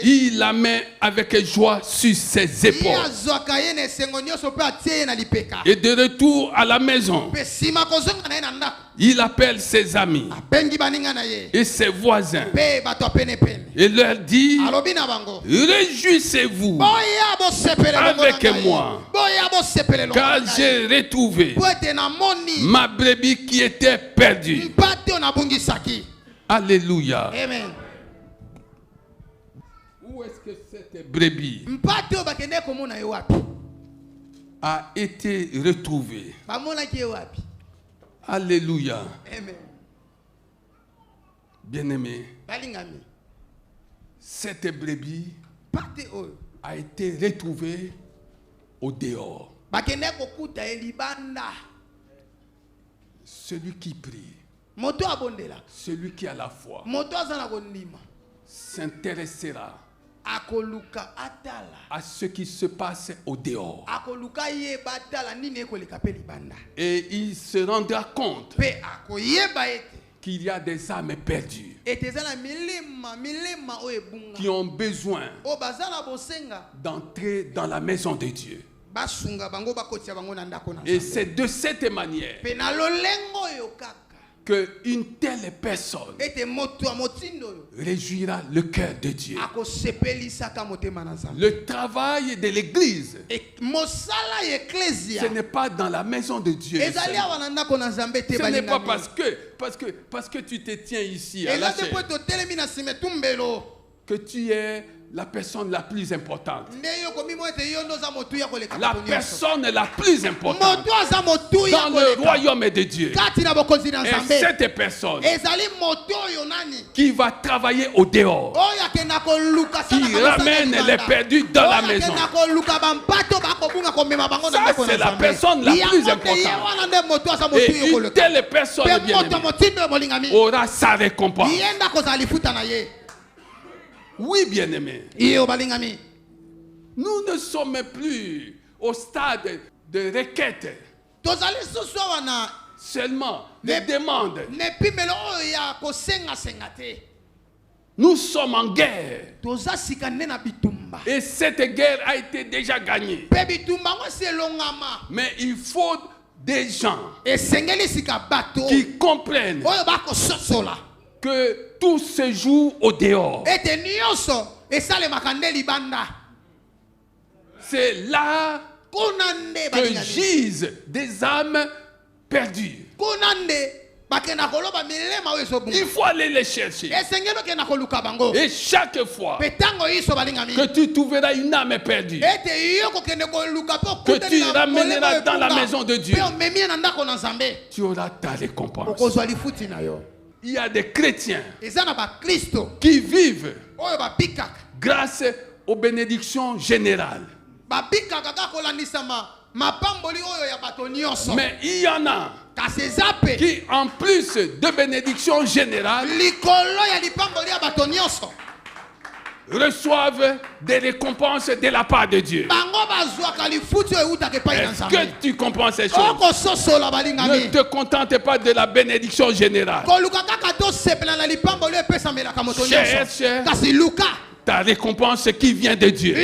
il la met avec joie sur ses épaules. Et de retour à la maison, il appelle ses amis et ses voisins et leur dit: réjouissez-vous avec moi, car j'ai retrouvé ma brebis qui était perdue. Alléluia. Amen. Où est-ce que cette brebis a été retrouvée? Alléluia. Amen. Bien-aimé, cette brebis a été retrouvée au dehors. Celui qui prie, celui qui a la foi, s'intéressera à ce qui se passe au dehors. Et il se rendra compte qu'il y a des âmes perdues qui ont besoin d'entrer dans la maison de Dieu. Et c'est de cette manière qu'une telle personne réjouira le cœur de Dieu. Le travail de l'église, ce n'est pas dans la maison de Dieu. Ce n'est pas parce que tu te tiens ici à la chaise que tu es la personne la plus importante. La personne la plus importante dans le royaume de Dieu. Et cette personne qui va travailler au dehors, qui ramène les perdus dans la maison. Ça, c'est la personne la plus importante. Et une telle personne bien-aimée aura sa récompense. Oui, bien-aimé. Nous ne sommes plus au stade de requête. Seulement de demande. Nous sommes en guerre. Et cette guerre a été déjà gagnée. Mais il faut des gens qui comprennent que tout se joue au dehors. C'est là que gisent des âmes perdues. Il faut aller les chercher. Et chaque fois que tu trouveras une âme perdue, que tu ramèneras dans la maison de Dieu, tu auras ta récompense. Il y a des chrétiens qui vivent grâce aux bénédictions générales. Mais il y en a qui, en plus de bénédictions générales, reçoivent des récompenses de la part de Dieu. Est-ce que tu comprends ces choses? Ne te contente pas de la bénédiction générale. Cherche ta récompense qui vient de Dieu.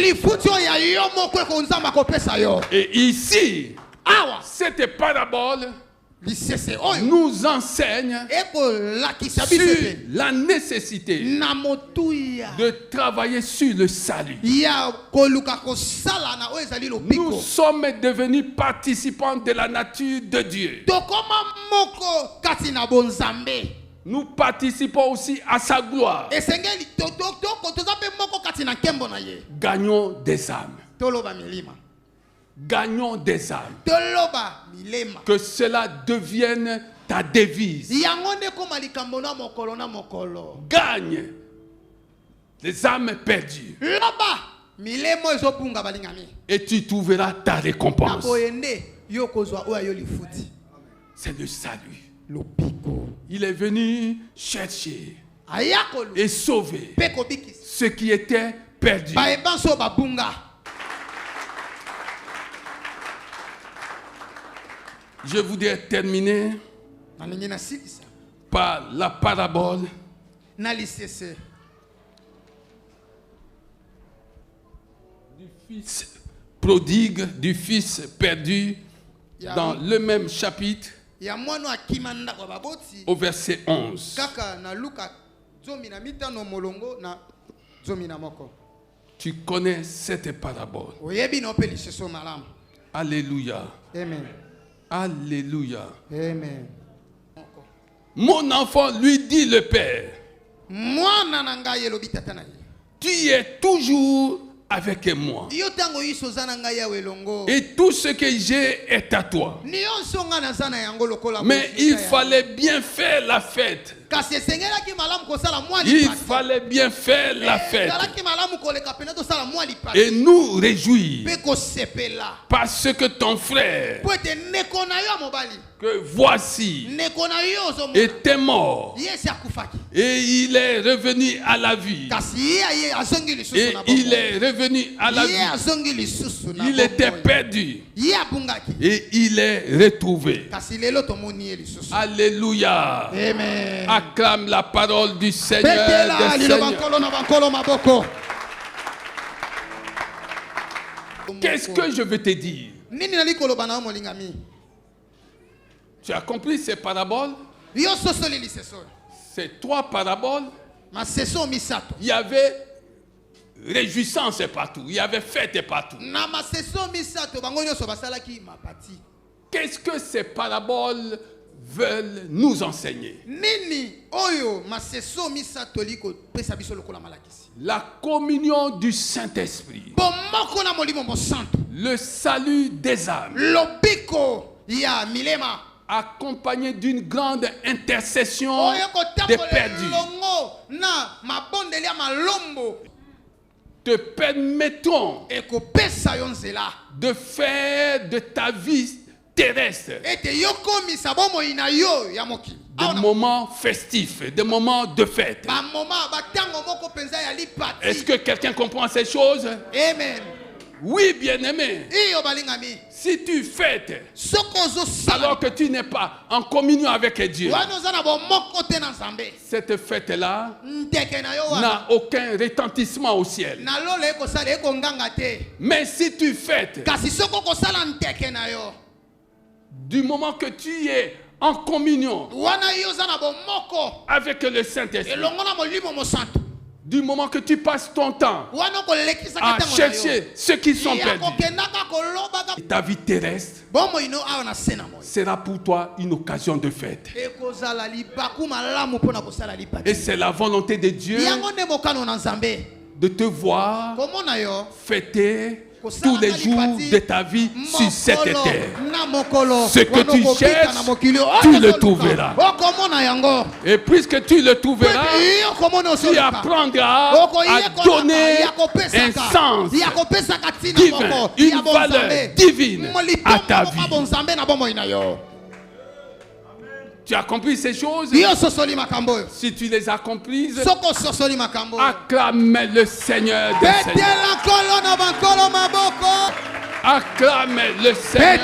Et ici, cette parabole nous enseigne sur la nécessité de travailler sur le salut. Nous sommes devenus participants de la nature de Dieu. Nous participons aussi à sa gloire. Gagnons des âmes. Gagnons des âmes. Que cela devienne ta devise. Gagne les âmes perdues. Et tu trouveras ta récompense. C'est le salut. Il est venu chercher et sauver ce qui était perdu. Je voudrais terminer par la parabole du fils prodigue, du fils perdu, dans le même chapitre, au verset 11. Tu connais cette parabole. Alléluia. Amen. Alléluia. Amen. Mon enfant, lui dit le Père, tu es toujours avec moi. Et tout ce que j'ai est à toi. Mais il fallait bien faire la fête. Il fallait bien faire la fête et nous réjouir parce que ton frère, que voici, était mort et il est revenu à la vie. Et il est revenu à la vie. Il était perdu et il est retrouvé. Alléluia. Amen. Acclame la parole du Seigneur. Qu'est-ce que je veux te dire? Tu as compris ces paraboles? Ces trois paraboles, il y avait réjouissance partout, il y avait fête partout. Qu'est-ce que ces paraboles veulent nous enseigner? La communion du Saint-Esprit, le salut des âmes, accompagné d'une grande intercession des perdus, te permettront de faire de ta vie terrestre des moments festifs, des moments de fête. Est-ce que quelqu'un comprend ces choses? Amen. Oui, bien-aimé. Si tu fêtes alors que tu n'es pas en communion avec Dieu, cette fête-là n'a aucun retentissement au ciel. Mais si tu fêtes du moment que tu es en communion avec le Saint-Esprit, du moment que tu passes ton temps à chercher ceux qui sont perdus, ta vie terrestre sera pour toi une occasion de fête. Et c'est la volonté de Dieu de te voir fêter tous les jours de ta vie sur cette terre. Ce que tu cherches, tu le trouveras. Et puisque tu le trouveras, tu apprendras à donner un sens divin, une valeur divine à ta vie. Tu as compris ces choses? Si tu les as comprises, acclame le Seigneur des Seigneurs. Acclame le Seigneur.